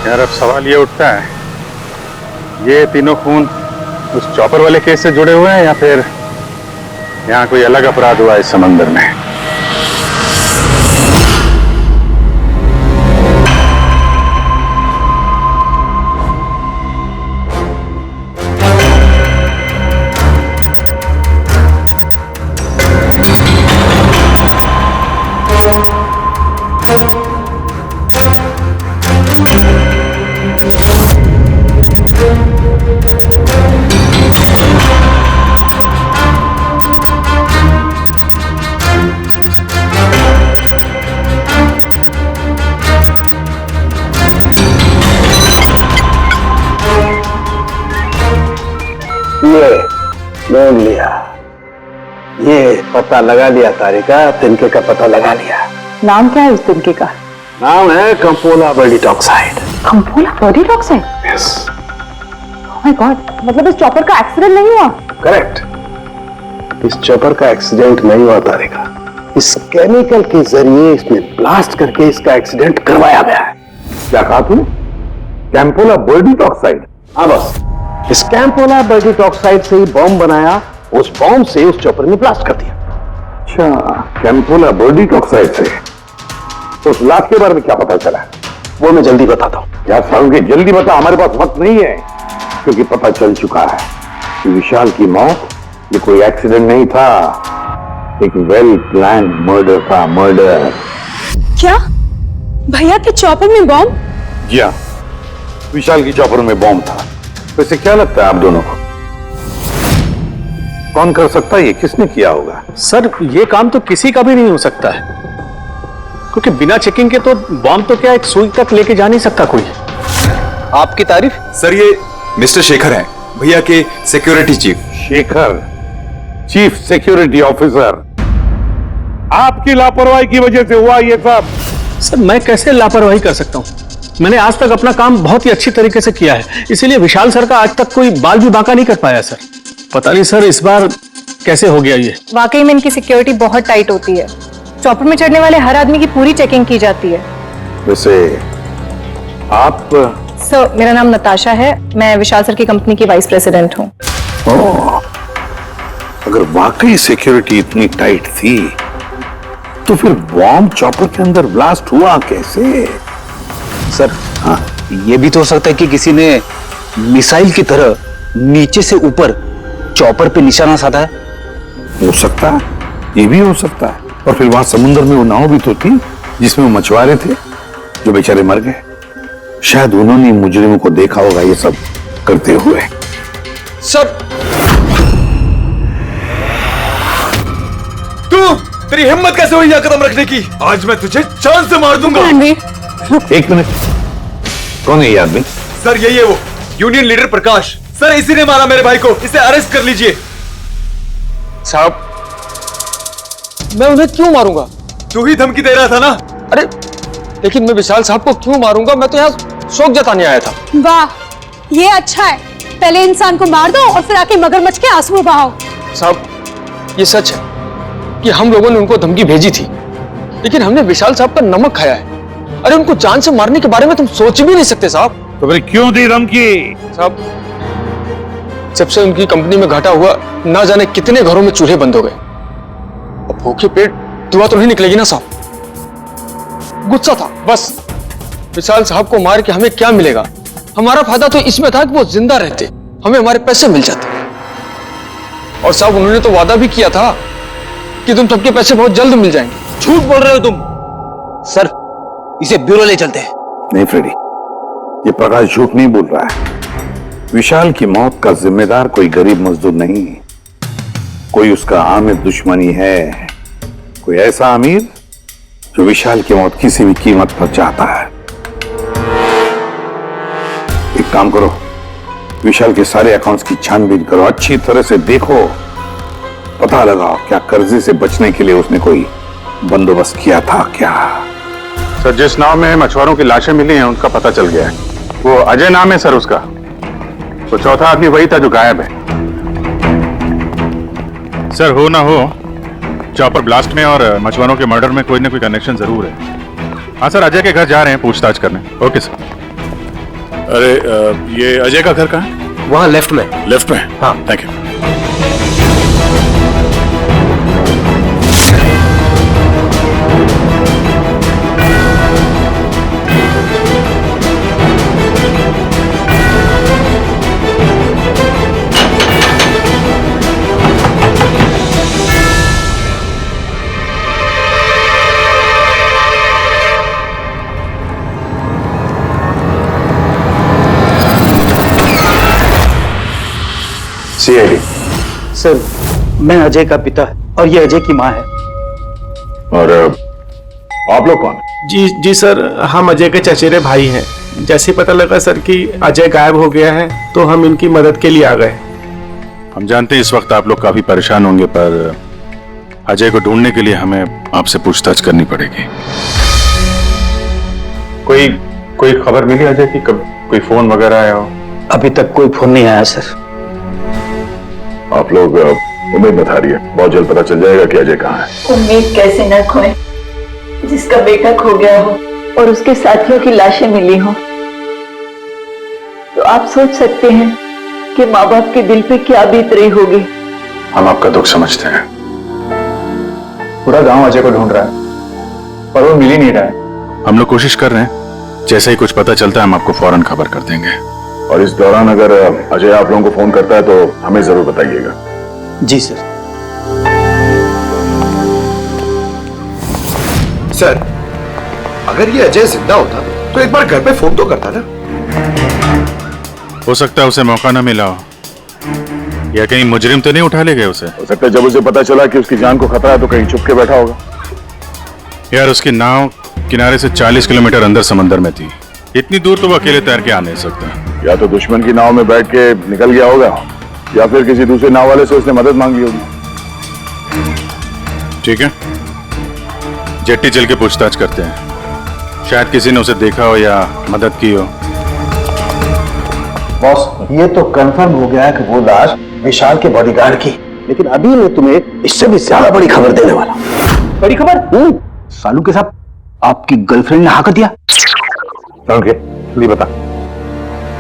यार अब सवाल ये उठता है, ये तीनों खून उस चॉपर वाले केस से जुड़े हुए हैं या फिर यहाँ कोई अलग अपराध हुआ इस समंदर में? ढूंढ लिया, ये पता लगा लिया तारिका, तिनके का पता लगा लिया। नाम क्या है उस तिनके का? नाम है कंपोला बर्डीटॉक्साइड। कंपोला बर्डीटॉक्साइड? यस। ओह माय गॉड, मतलब इस चॉपर का एक्सीडेंट नहीं हुआ? करेक्ट, इस चॉपर का एक्सीडेंट नहीं हुआ तारिका, इस केमिकल के जरिए इसने ब्लास्ट करके इसका एक्सीडेंट करवाया गया है। क्या कहा तूने? कैंपोला बर्डीटॉक्साइड? हाँ बस, इस कैंपोला बर्डीटॉक्साइड से ही बॉम्ब बनाया, उस बॉम्ब से उस चॉपर में ब्लास्ट कर दिया। अच्छा, कैंपोला बर्डीटॉक्साइड से। तो उस लाश के बारे में क्या पता चला? वो मैं जल्दी बताता हूँ। यार साहब जल्दी बता, हमारे पास वक्त नहीं है, क्योंकि पता चल चुका है कि विशाल की मौत ये कोई एक्सीडेंट नहीं था, एक वेल प्लान मर्डर था, मर्डर। क्या भैया के चॉपर में बॉम्ब? जी हाँ, विशाल की चॉपर में बॉम्ब था। वैसे क्या लगता है आप दोनों को, कौन कर सकता है? ये किसने किया होगा? सर ये काम तो किसी का भी नहीं हो सकता है, क्योंकि बिना चेकिंग के तो बॉम्ब तो क्या एक सुई तक लेके जा नहीं सकता कोई। आपकी तारीफ? सर ये मिस्टर शेखर हैं, भैया के security chief. Shekhar, chief security officer. आपकी लापरवाही की वजह से हुआ ये सब। सर मैं कैसे लापरवाही कर सकता हूँ? मैंने आज तक अपना काम बहुत ही अच्छी तरीके से किया है, इसीलिए विशाल सर का आज तक कोई बाल भी बांका नहीं कर पाया सर। पता नहीं सर इस बार कैसे हो गया ये। वाकई में इनकी सिक्योरिटी बहुत टाइट होती है, चॉपर में चढ़ने वाले हर आदमी की पूरी चेकिंग की जाती है। वैसे आप? सर मेरा नाम नताशा है, मैं विशाल सर की कंपनी की वाइस प्रेसिडेंट हूँ। अगर वाकई सिक्योरिटी इतनी टाइट थी तो फिर बॉम्ब चॉपर के अंदर ब्लास्ट हुआ कैसे? सर हाँ, ये भी तो हो सकता है कि किसी ने मिसाइल की तरह नीचे से ऊपर चॉपर पे निशाना साधा है। हो सकता है, ये भी हो सकता है। और फिर वहां समुद्र में वो नाव भी तो थी जिसमें वो मछुआरे थे जो बेचारे मर गए। शायद उन्होंने मुजरिमों को देखा होगा ये सब करते हुए। सर तू, तेरी हिम्मत कैसे हुई यहाँ कदम रखने की? आज मैं तुझे जान से मार दूंगा। एक मिनट, कौन है ये आदमी? सर यही है वो यूनियन लीडर प्रकाश। सर इसी ने मारा मेरे भाई को, इसे अरेस्ट कर लीजिए। साहब मैं उन्हें क्यों मारूंगा? तू ही धमकी दे रहा था ना? अरे लेकिन मैं विशाल साहब को क्यों मारूंगा? मैं तो यहाँ शोक जताने आया था। वाह ये अच्छा है, पहले इंसान को मार दो और फिर आके मगरमच्छ के आंसू बहाओ। साहब ये सच है कि हम लोगों ने उनको धमकी भेजी थी, लेकिन हमने विशाल साहब का नमक खाया है। अरे उनको जान से मारने के बारे में तुम सोच भी नहीं सकते साहब। तो फिर क्यों दी धमकी? साहब जब से उनकी कंपनी में घाटा हुआ, ना जाने कितने घरों में चूल्हे बंद हो गए। अब भूखे पेट दुआ तो नहीं निकलेगी ना साहब। गुस्सा था बस। विशाल साहब को मार के हमें क्या मिलेगा? हमारा फायदा तो इसमें था कि वो जिंदा रहते, हमें हमारे पैसे मिल जाते। और साहब उन्होंने तो वादा भी किया था कि तुम सबके पैसे बहुत जल्द मिल जाएंगे। झूठ बोल रहे हो तुम। सर इसे ब्यूरो ले चलते हैं। नहीं फ्रेडी, ये प्रकाश झूठ नहीं बोल रहा है। विशाल की मौत का जिम्मेदार कोई गरीब मजदूर नहीं, कोई उसका आमिर दुश्मनी है, कोई ऐसा अमीर जो विशाल की मौत किसी भी कीमत पर चाहता है। एक काम करो, विशाल के सारे अकाउंट्स की छानबीन करो, अच्छी तरह से देखो, पता लगाओ क्या कर्जे से बचने के लिए उसने कोई बंदोबस्त किया था क्या। सर, जिस नाव में मछुआरों की लाशें मिली हैं उनका पता चल गया है। वो अजय नाम है सर उसका। तो चौथा आदमी वही था जो गायब है। सर, हो ना हो, चॉपर ब्लास्ट में और मछुआरों के मर्डर में कोई ना कोई कनेक्शन जरूर है। हाँ सर, अजय के घर जा रहे हैं पूछताछ करने। Okay sir. अरे ये अजय का घर कहाँ है? वहाँ लेफ्ट में। लेफ्ट में? हाँ, थैंक यू। सीआईडी सर, मैं अजय का पिता और ये अजय की माँ है। और आप लोग कौन? जी सर, हम अजय के चचेरे भाई हैं। जैसे पता लगा सर कि अजय गायब हो गया है तो हम इनकी मदद के लिए आ गए। हम जानते हैं इस वक्त आप लोग काफी परेशान होंगे, पर अजय को ढूंढने के लिए हमें आपसे पूछताछ करनी पड़ेगी। कोई खबर मिली अजय की? कब कोई फोन वगैरह आया हो? अभी तक कोई फोन नहीं आया सर। आप लोग उम्मीद बता रही है, बहुत जल्द पता चल जाएगा कि अजय कहाँ है। उम्मीद कैसे न खोए, जिसका बेटा खो गया हो और उसके साथियों की लाशें मिली हो, तो आप सोच सकते हैं कि माँ बाप के दिल पे क्या बीत रही होगी। हम आपका दुख समझते हैं। पूरा गांव अजय को ढूंढ रहा है पर वो मिल ही नहीं रहा है। हम लोग कोशिश कर रहे हैं, जैसे ही कुछ पता चलता है हम आपको फौरन खबर कर देंगे। और इस दौरान अगर अजय आप लोगों को फोन करता है तो हमें जरूर बताइएगा। जी सर। सर, अगर ये अजय जिंदा होता तो एक बार घर पे फोन तो करता ना। हो सकता है उसे मौका ना मिला हो, या कहीं मुजरिम तो नहीं उठा ले गए उसे। हो सकता है जब उसे पता चला कि उसकी जान को खतरा है तो कहीं छुप के बैठा होगा। यार, उसकी नाव किनारे से 40 किलोमीटर अंदर समंदर में थी। इतनी दूर तो वो अकेले तैर के आ नहीं सकता। या तो दुश्मन की नाव में बैठ के निकल गया होगा, या फिर किसी दूसरे नाव वाले से उसने मदद मांग ली होगी। ठीक है, जेट्टी चल के पूछताछ करते हैं। शायद किसी ने उसे देखा हो या मदद की हो। बॉस, ये तो कंफर्म हो गया है कि वो लाश विशाल के बॉडीगार्ड की, लेकिन अभी मैं तुम्हें इससे भी ज्यादा बड़ी खबर देने वाला। बड़ी खबर? सालू के साथ आपकी गर्लफ्रेंड ने हाँ कर दिया। जल्दी बता।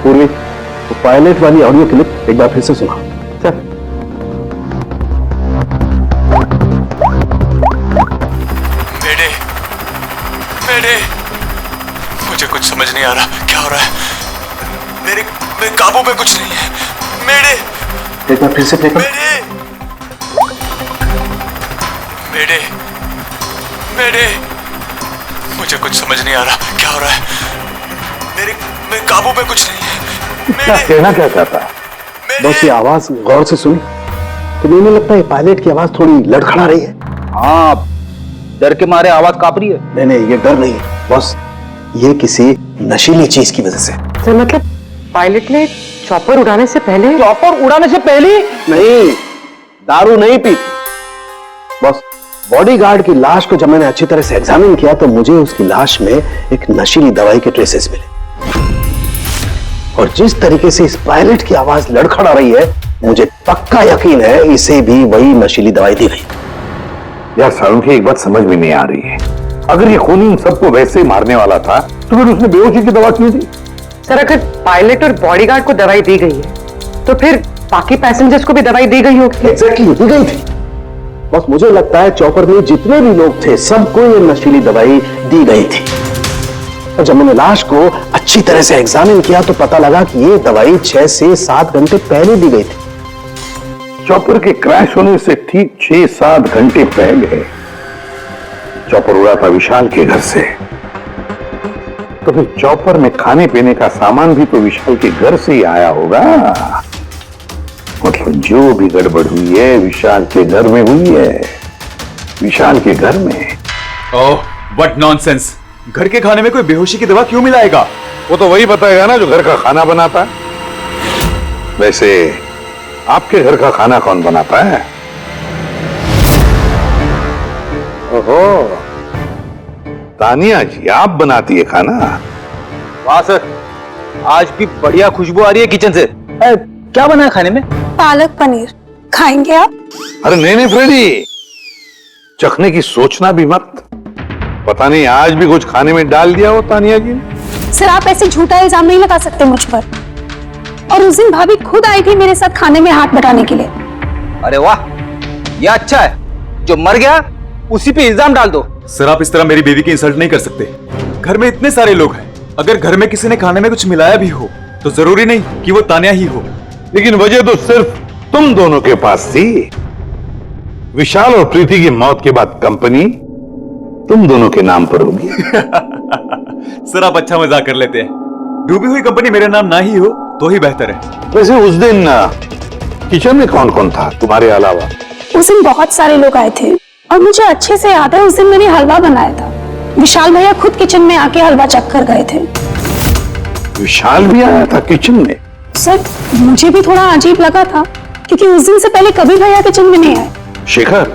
पूर्वी, वो पायलट वाली ऑडियो क्लिप एक बार फिर से सुना। सर, मेरे मुझे कुछ समझ नहीं आ रहा, क्या हो रहा है? मेरे काबू में कुछ नहीं है। मेरे एक बार फिर से प्ले कर। मेरे मुझे कुछ समझ नहीं आ रहा, क्या हो रहा है? मेरे काबू में कुछ नहीं है। कहना क्या चाहता है? बस ये आवाज गौर से सुनी तो मुझे लगता है पायलट की आवाज थोड़ी लड़खड़ा रही है। हाँ, डर के मारे आवाज कांप रही है। नहीं, ये डर नहीं है बॉस, ये किसी नशीली चीज की वजह से। सर, मतलब पायलट ने चॉपर उड़ाने से पहले? चॉपर उड़ाने से पहले? नहीं, दारू नहीं पी बॉस। बॉडीगार्ड की लाश को जब मैंने अच्छी तरह से एग्जामिन किया तो मुझे उसकी लाश में एक नशीली दवाई के ट्रेसेस मिले, और जिस तरीके से इस पायलट की आवाज लड़खड़ा रही है, मुझे पक्का यकीन है इसे भी वही नशीली दवाई दी गई। यार सारुण, एक बात समझ में नहीं आ रही है, अगर ये खूनी इन सबको वैसे ही मारने वाला था तो फिर उसने बेहोशी की दवा क्यों दी? सर, अगर पायलट और बॉडीगार्ड को दवाई दी गई है तो फिर बाकी पैसेंजर्स को भी दवाई दी गई होगी। एग्जैक्टली, दी गई थी। बस मुझे लगता है चॉपर में जितने भी लोग थे सबको ये नशीली दवाई दी गई थी, और जब मैंने लाश को अच्छी तरह से एग्जामिन किया तो पता लगा कि ये दवाई 6 से 7 घंटे पहले दी गई थी। चॉपर के क्रैश होने से ठीक 6-7 घंटे पहले चॉपर उड़ा था विशाल के घर से, तो फिर चॉपर में खाने पीने का सामान भी तो विशाल के घर से ही आया होगा। मतलब जो भी गड़बड़ हुई है विशाल के घर में हुई है, विशाल के घर में। ओह, व्हाट नॉनसेंस! घर के खाने में कोई बेहोशी की दवा क्यों मिलाएगा? वो तो वही बताएगा ना जो घर का खाना बनाता है। वैसे आपके घर का खाना कौन बनाता है? ओहो, तानिया जी आप बनाती है खाना? वाह सर, आज भी बढ़िया खुशबू आ रही है किचन से। क्या बना है खाने में? पालक पनीर खाएंगे आप? अरे नहीं नहीं फ्रेडी, चखने की सोचना भी मत। पता नहीं आज भी कुछ खाने में डाल दिया हो तानिया जी ने। सर आप ऐसे झूठा इल्जाम नहीं लगा सकते मुझ पर। और उस दिन भाभी खुद आई थी मेरे साथ खाने में हाथ बटाने के लिए। अरे वाह, ये अच्छा है, जो मर गया उसी पे इल्जाम डाल दो। सर आप इस तरह मेरी बेबी की इंसल्ट नहीं कर सकते। घर में इतने सारे लोग हैं, अगर घर में किसी ने खाने में कुछ मिलाया भी हो तो जरूरी नहीं कि वो तानिया ही हो। लेकिन वजह तो सिर्फ तुम दोनों के पास थी। विशाल और प्रीति की मौत के बाद कंपनी तुम दोनों के नाम पर होगी। सर आप अच्छा मजाक कर लेते हैं। डूबी हुई कंपनी मेरे नाम ना ही हो तो ही बेहतर है। वैसे उस दिन किचन में कौन कौन था तुम्हारे अलावा? उस दिन बहुत सारे लोग आए थे और मुझे अच्छे से याद है उस दिन मैंने हलवा बनाया था। विशाल भैया खुद किचन में आके हलवा चख कर गए थे। विशाल भी आया था किचन में? सर मुझे भी थोड़ा अजीब लगा था क्योंकि उस दिन से पहले कभी भैया किचन में नहीं आए। शेखर,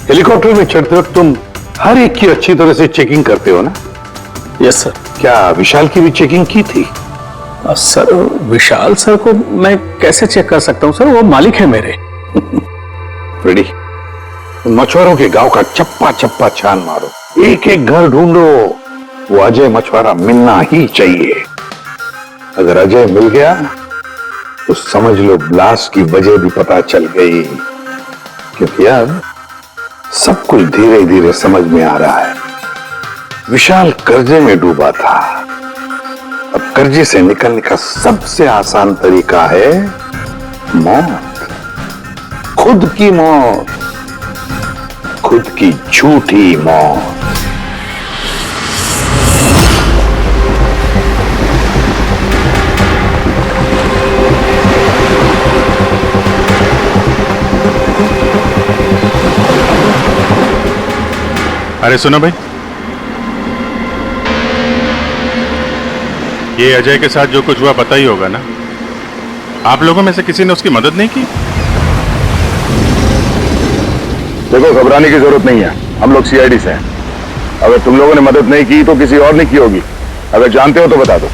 हेलीकॉप्टर में चढ़ते वक्त तुम हर एक की अच्छी तरह से चेकिंग करते हो ना? Yes sir. क्या विशाल की भी चेकिंग की थी? सर विशाल सर को मैं कैसे चेक कर सकता हूँ सर, वो मालिक है मेरे। रेडी, मछुआरों के गांव का चप्पा चप्पा छान मारो, एक एक घर ढूंढो, वो अजय मछुआरा मिलना ही चाहिए। अगर अजय मिल गया तो समझ लो ब्लास्ट की वजह भी पता चल गई। क्योंकि अब सब कुछ धीरे धीरे समझ में आ रहा है। विशाल कर्जे में डूबा था, अब कर्जे से निकलने का सबसे आसान तरीका है मौत, खुद की मौत, खुद की झूठी मौत। अरे सुनो भाई, ये अजय के साथ जो कुछ हुआ पता ही होगा ना? आप लोगों में से किसी ने उसकी मदद नहीं की? देखो घबराने की जरूरत नहीं है, हम लोग सीआईडी से हैं। अगर तुम लोगों ने मदद नहीं की तो किसी और ने की होगी। अगर जानते हो तो बता दो।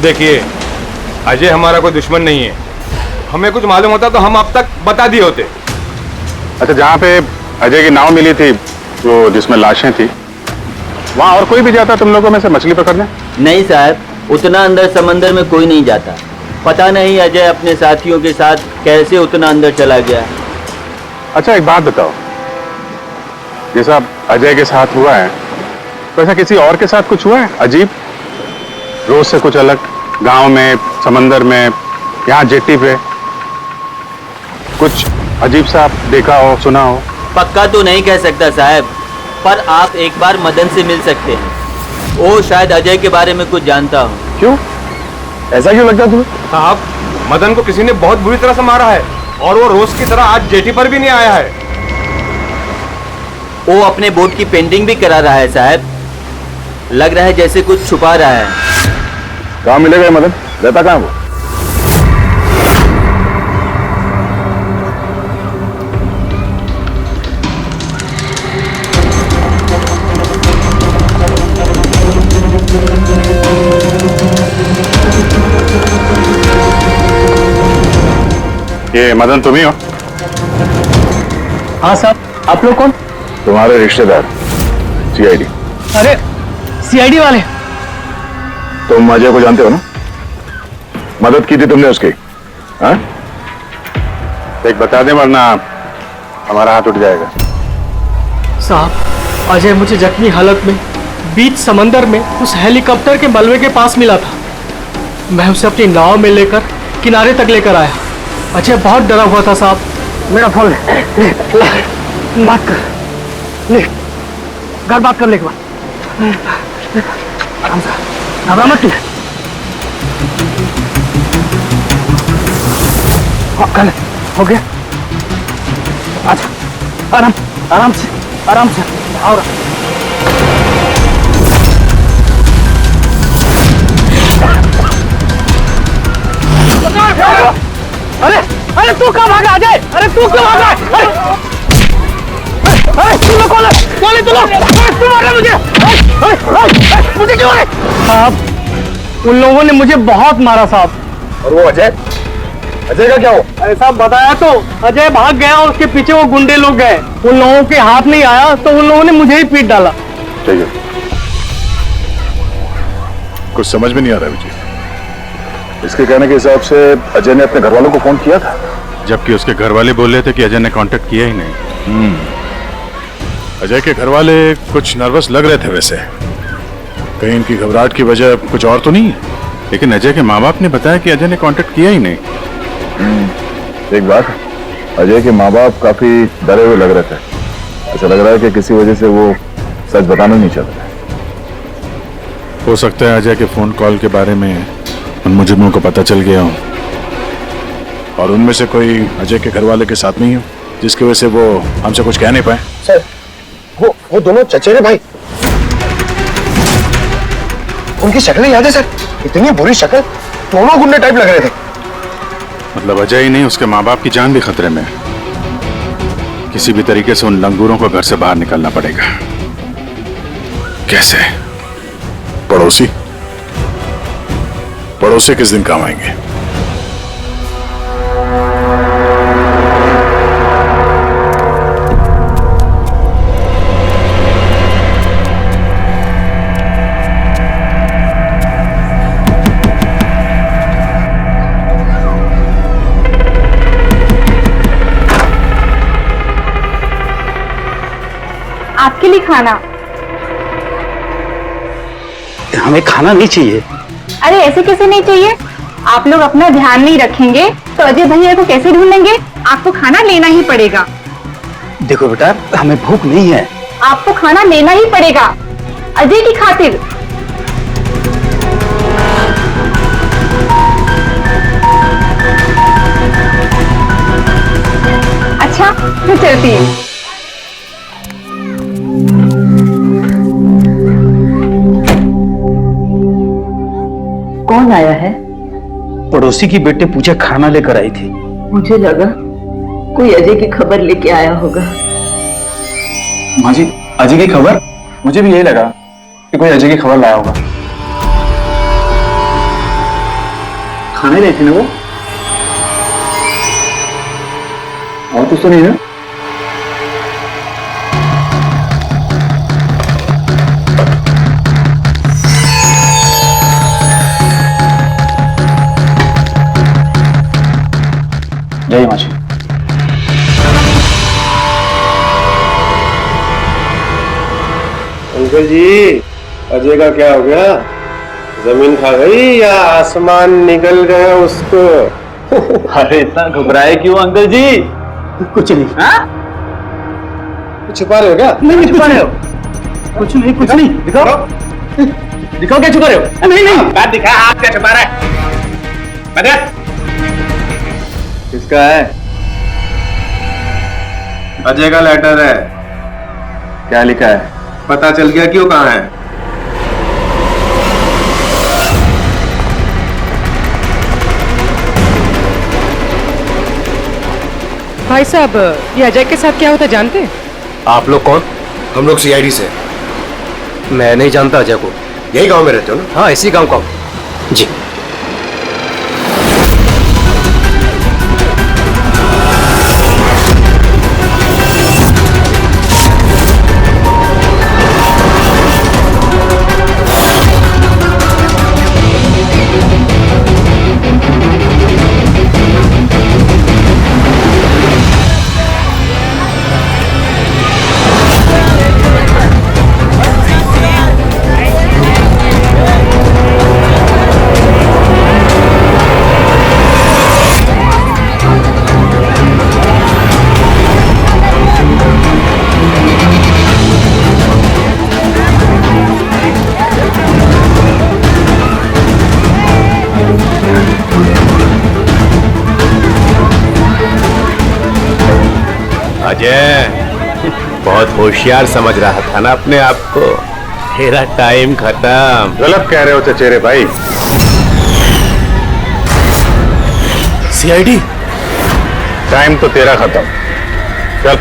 देखिए, अजय हमारा कोई दुश्मन नहीं है। हमें कुछ मालूम होता तो हम अब तक बता दिए होते। अच्छा, जहाँ पे अजय की नाव मिली थी, वो जिसमें लाशें थी, वहाँ और कोई भी जाता तुम लोगों में से मछली पकड़ने? नहीं साहब, उतना अंदर समंदर में कोई नहीं जाता। पता नहीं अजय अपने साथियों के साथ कैसे उतना अंदर चला गया। अच्छा एक बात बताओ, जैसा अजय के साथ हुआ है वैसा किसी और के साथ कुछ हुआ है अजीब, रोज से कुछ अलग? गांव में, समंदर में, यहाँ जेट्टी पे कुछ अजीब सा देखा हो, सुना हो? पक्का तो नहीं कह सकता साहब, पर आप एक बार मदन से मिल सकते हैं। वो शायद अजय के बारे में कुछ जानता हो। क्यों? ऐसा क्यों लगता तुम्हें? साहब, मदन को किसी ने बहुत बुरी तरह से मारा है और वो रोज की तरह आज जेटी पर भी नहीं आया है। वो अपने बोट की पेंटिंग भी करा रहा है साहब। लग रहा है जैसे कुछ छुपा रहा है। कहाँ मिलेगा मदन? रहता कहाँ वो? ये मदन तुम ही हो? हाँ साहब, आप लोग कौन? तुम्हारे रिश्तेदार, सीआईडी। अरे सीआईडी वाले? तुम अजय को जानते हो ना? मदद की थी तुमने उसकी? हाँ? एक बता दें वरना हमारा हाथ उठ जाएगा। साहब, अजय मुझे जख्मी हालत में बीच समंदर में उस हेलीकॉप्टर के मलबे के पास मिला था। मैं उसे अपनी नाव में लेकर किनारे तक लेकर आया। अजय बहुत डरा हुआ था साहब। मेरा फोन ले, बात कर ले, घर बात कर ले एक बार। आराम से, घबरा मत तू। कर ले, हो गया। अच्छा, आराम आराम से, आराम से आओ। अरे अरे तू कहाँ भागा अजय? अरे तू क्यों भागा? अरे तू लोग कौन है? कौन है तू लोग? तू मार रहा मुझे? मुझे क्यों मारे? साहब उन लोगों ने मुझे बहुत मारा साहब। और वो अजय? अजय का क्या हुआ? अरे साहब बताया तो, अजय भाग गया और उसके पीछे वो गुंडे लोग गए। उन लोगों के हाथ नहीं आया तो उन लोगों ने मुझे ही पीट डाला। ठीक है, कुछ समझ में नहीं आ रहा विजय। इसके कहने के हिसाब से अजय ने अपने घर वालों को फोन किया था, जबकि उसके घर वाले बोल रहे थे कि अजय ने कांटेक्ट किया ही नहीं। अजय के घर वाले कुछ नर्वस लग रहे थे वैसे। कहीं इनकी घबराहट की वजह कुछ और तो नहीं है? लेकिन अजय के माँ बाप ने बताया कि अजय ने कांटेक्ट किया ही नहीं। एक बात, अजय के माँ बाप काफी डरे हुए लग रहे थे। ऐसा लग रहा है कि किसी वजह से वो सच बताना नहीं चाहते। हो सकता है अजय के फोन कॉल के बारे में उन मुजरिमों को पता चल गया हो, और उनमें से कोई अजय के घर वाले के साथ नहीं हो, जिसकी वजह से वो हमसे कुछ कह नहीं पाए। सर वो दोनों चचेरे भाई, उनकी शक्लें याद है सर? इतनी बुरी शक्ल, दोनों गुंडे टाइप लग रहे थे। मतलब अजय ही नहीं, उसके माँ बाप की जान भी खतरे में। किसी भी तरीके से उन लंगूरों को घर से बाहर निकालना पड़ेगा। कैसे? पड़ोसी किस दिन काम आएंगे? आपके लिए खाना। हमें खाना नहीं चाहिए। अरे ऐसे कैसे नहीं चाहिए? आप लोग अपना ध्यान नहीं रखेंगे तो अजय भैया को कैसे ढूंढेंगे? आपको खाना लेना ही पड़ेगा। देखो बेटा, हमें भूख नहीं है। आपको खाना लेना ही पड़ेगा अजय की खातिर। अच्छा मैं चलती हूँ। कौन आया है? पड़ोसी की बेटे पूजा खाना लेकर आई थी। मुझे लगा कोई अजय की खबर लेके आया होगा। माँ जी, अजय की खबर? मुझे भी यही लगा कि कोई अजय की खबर लाया होगा। खाने गई थी ना वो? और कुछ तो नहीं है? जय माँ जी। अंकल जी, अजय का क्या हो गया? जमीन खा गई या आसमान निकल गया उसको? अरे इतना घबराए क्यों अंकल जी? कुछ नहीं। हाँ? कुछ छुपा रहे हो क्या? नहीं छुपा रहे हो। कुछ नहीं। दिखाओ क्या छुपा रहे हो? नहीं बात दिखा, हाथ क्या छुपा रहा है? बता। किसका है? अजय का लेटर है। क्या लिखा है? पता चल गया क्यों कहाँ है? भाई साहब, ये अजय के साथ क्या होता जानते हैं? आप लोग कौन? हम लोग सीआईडी से। मैं नहीं जानता अजय को। यही गांव में रहते हो ना? हाँ, इसी गांव का जी। बहुत होशियार समझ रहा था ना अपने आप को। तेरा टाइम खत्म। गलत कह रहे हो चचेरे भाई। सीआईडी? टाइम तो तेरा खत्म। चल।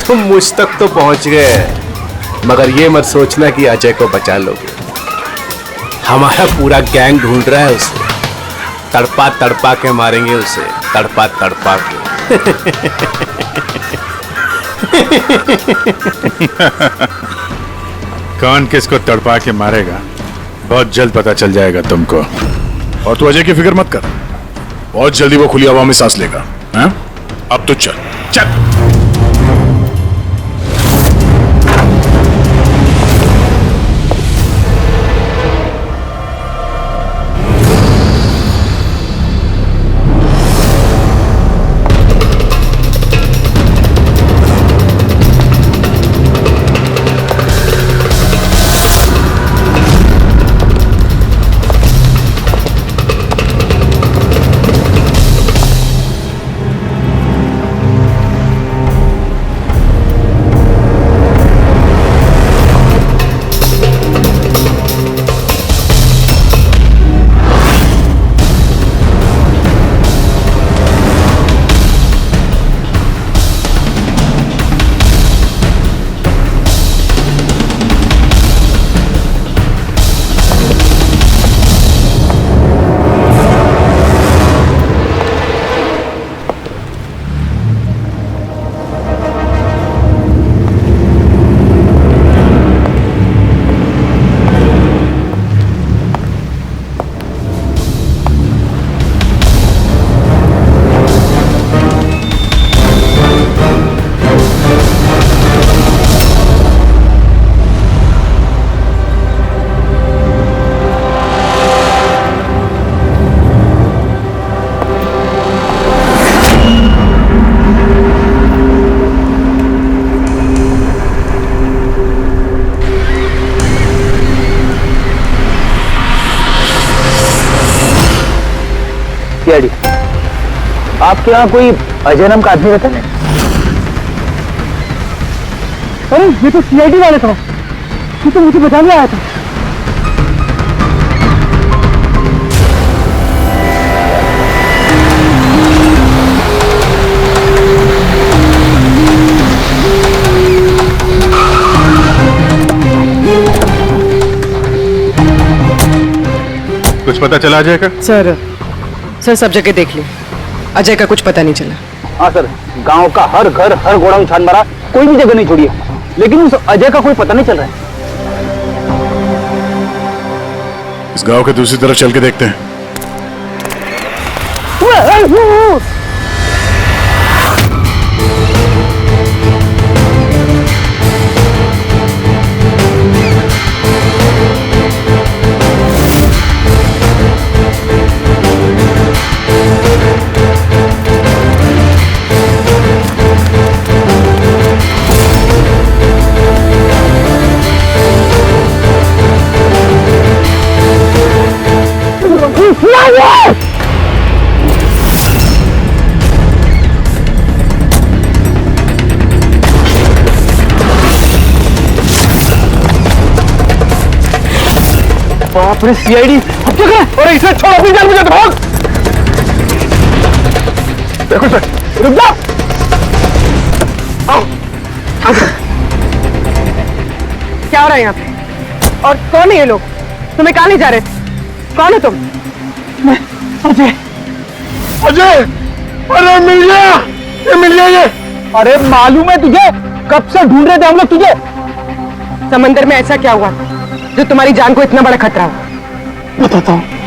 तुम मुझ तक तो पहुंच गए, मगर ये मत सोचना कि अजय को बचा लोगे। हमारा पूरा गैंग ढूंढ रहा है उसे। तड़पा तड़पा के मारेंगे उसे, तड़पा तड़पा के। कौन किसको तड़पा के मारेगा बहुत जल्द पता चल जाएगा तुमको। और तू अजय की फिक्र मत कर, बहुत जल्दी वो खुली हवा में सांस लेगा। हाँ? अब तो चल चल। आपके यहाँ कोई अजय नाम का आदमी रहता है? अरे ये तो सीआईडी वाले था, ये तो मुझे बचाने आया था। कुछ पता चला अजय का? सर सब जगह देख ली, अजय का कुछ पता नहीं चला। हाँ सर, गांव का हर घर हर गोडाउन छान मारा, कोई भी जगह नहीं छोड़ी है, लेकिन उस अजय का कोई पता नहीं चल रहा है। इस गांव के दूसरी तरफ चल के देखते हैं। बाप रे, सीआईडी! अब क्या करें? अरे इसे छोड़, अपनी जान बचा, भाग! देखो सर, रुक जा! आओ! क्या हो रहा है यहाँ पे? और कौन है ये लोग? तुम्हें कहाँ ले जा रहे थे? कौन है तुम? अजय! अजय! अरे मिल गया! ये मिल गया ये! अरे मालूम है तुझे? कब से ढूंढ रहे थे हम लोग तुझे। समंदर में ऐसा क्या हुआ था जो तुम्हारी जान को इतना बड़ा खतरा हो? बताता हूँ।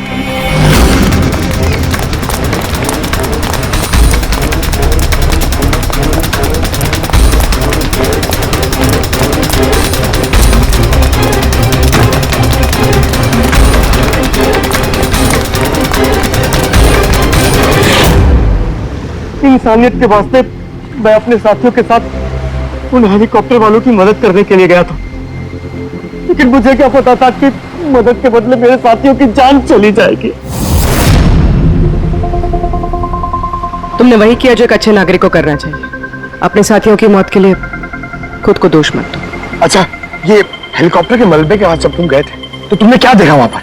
इंसानियत के वास्ते मैं अपने साथियों के साथ उन हेलीकॉप्टर वालों की मदद करने के लिए गया था, लेकिन मुझे क्या पता था कि मदद के बदले मेरे साथियों की जान चली जाएगी। तुमने वही किया जो एक अच्छे नागरिक को करना चाहिए। अपने साथियों की मौत के लिए खुद को दोष मत दो। अच्छा, ये हेलीकॉप्टर के मलबे के पास जब तुम गए थे तो तुमने क्या देखा वहां पर?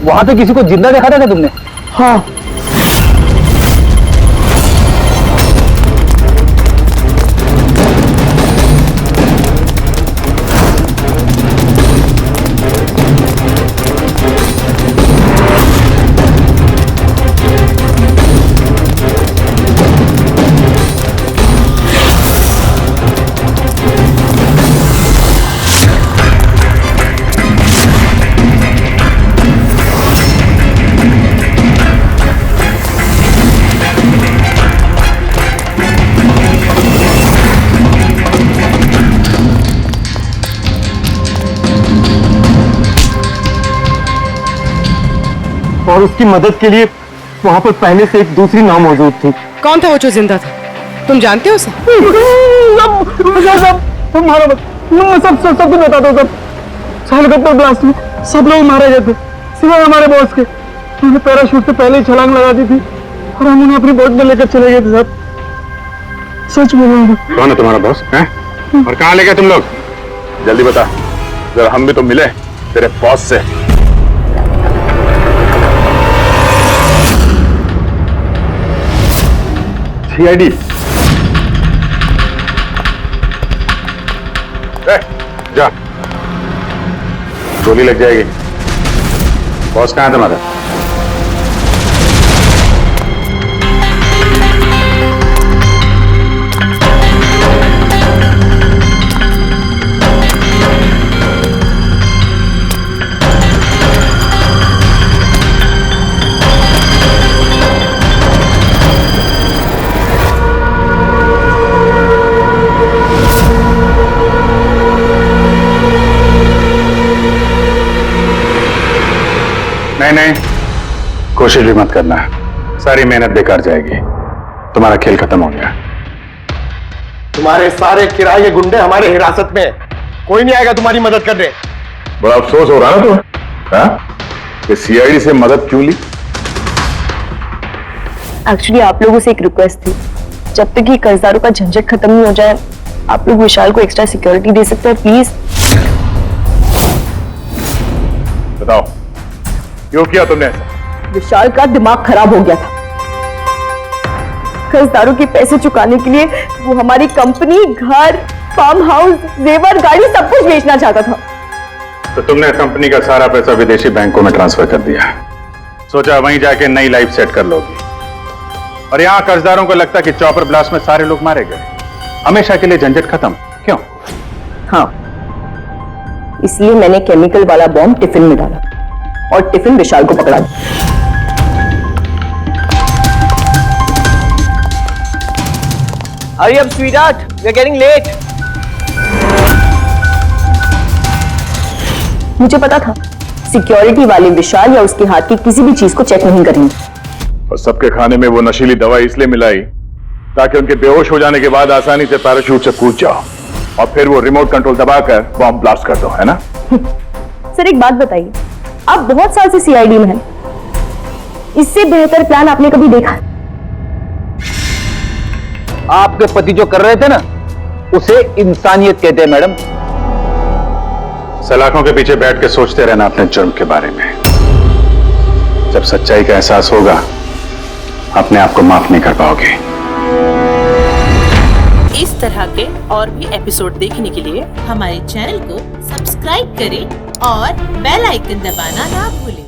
वहां तो किसी को जिंदा देखा था क्या तुमने? हाँ। और उसकी मदद के लिए वहां पर पहले से एक दूसरी नाव मौजूद थी। कौन था वो जो जिंदा था? तुम जानते हो उसे? सब कुछ बता दो। सब हेलीकॉप्टर ब्लास्ट में सब लोग मारे गए थे सिवाय हमारे बॉस के। उन्होंने पैराशूट से पहले ही छलांग लगा दी थी और हम उन्हें अपनी बोट में लेकर चले गए थे। सब सच बोल रहा हूँ। कौन है तुम्हारा बॉस है? और कहाँ ले गए तुम लोग? जल्दी बता, जरा हम भी तो मिले तेरे बॉस से। सीआईडी जा, गोली लग जाएगी। बॉस कहाँ है तुम्हारा? नहीं, कोशिश भी मत करना, सारी मेहनत बेकार जाएगी। तुम्हारा खेल खत्म हो गया। तुम्हारे सारे किराए के गुंडे हमारे हिरासत में, कोई नहीं आएगा तुम्हारी मदद करने। बड़ा अफसोस हो रहा ना तुम्हें, हाँ? कि सीआईडी से मदद क्यों ली? एक्चुअली आप लोगों से एक रिक्वेस्ट थी, जब तक ये कर्जदारों का झंझट खत्म नहीं हो जाए आप लोग विशाल को एक्स्ट्रा सिक्योरिटी दे सकते हैं प्लीज। बताओ क्यों किया तुमने ऐसा? विशाल का दिमाग खराब हो गया था। कर्जदारों के पैसे चुकाने के लिए वो हमारी कंपनी, घर, फार्म हाउस, जेवर, गाड़ी सब कुछ बेचना चाहता था। तो तुमने कंपनी का सारा पैसा विदेशी बैंकों में ट्रांसफर कर दिया, सोचा वहीं जाके नई लाइफ सेट कर लोगी। और यहां कर्जदारों को लगता कि चॉपर ब्लास्ट में सारे लोग मारे गए, हमेशा के लिए झंझट खत्म। क्यों? हाँ, इसलिए मैंने केमिकल वाला बॉम्ब टिफिन में डाला और टिफिन विशाल को पकड़ा दिया। Hurry up, sweetheart. We're getting late. मुझे पता था सिक्योरिटी वाले विशाल या उसके हाथ की किसी भी चीज को चेक नहीं करेंगे। और सबके खाने में वो नशीली दवा इसलिए मिलाई ताकि उनके बेहोश हो जाने के बाद आसानी से पैराशूट से कूद जाओ और फिर वो रिमोट कंट्रोल दबाकर बॉम्ब ब्लास्ट कर दो, है ना? सर एक बात बताइए, आप बहुत साल से सीआईडी में हैं, इससे बेहतर प्लान आपने कभी देखा? आपके पति जो कर रहे थे ना, उसे इंसानियत कहते हैं मैडम। सलाखों के पीछे बैठ के सोचते रहना अपने जुर्म के बारे में। जब सच्चाई का एहसास होगा अपने आप को माफ नहीं कर पाओगे। इस तरह के और भी एपिसोड देखने के लिए हमारे चैनल को सब्सक्राइब करें और बेल आइकन दबाना ना भूलें।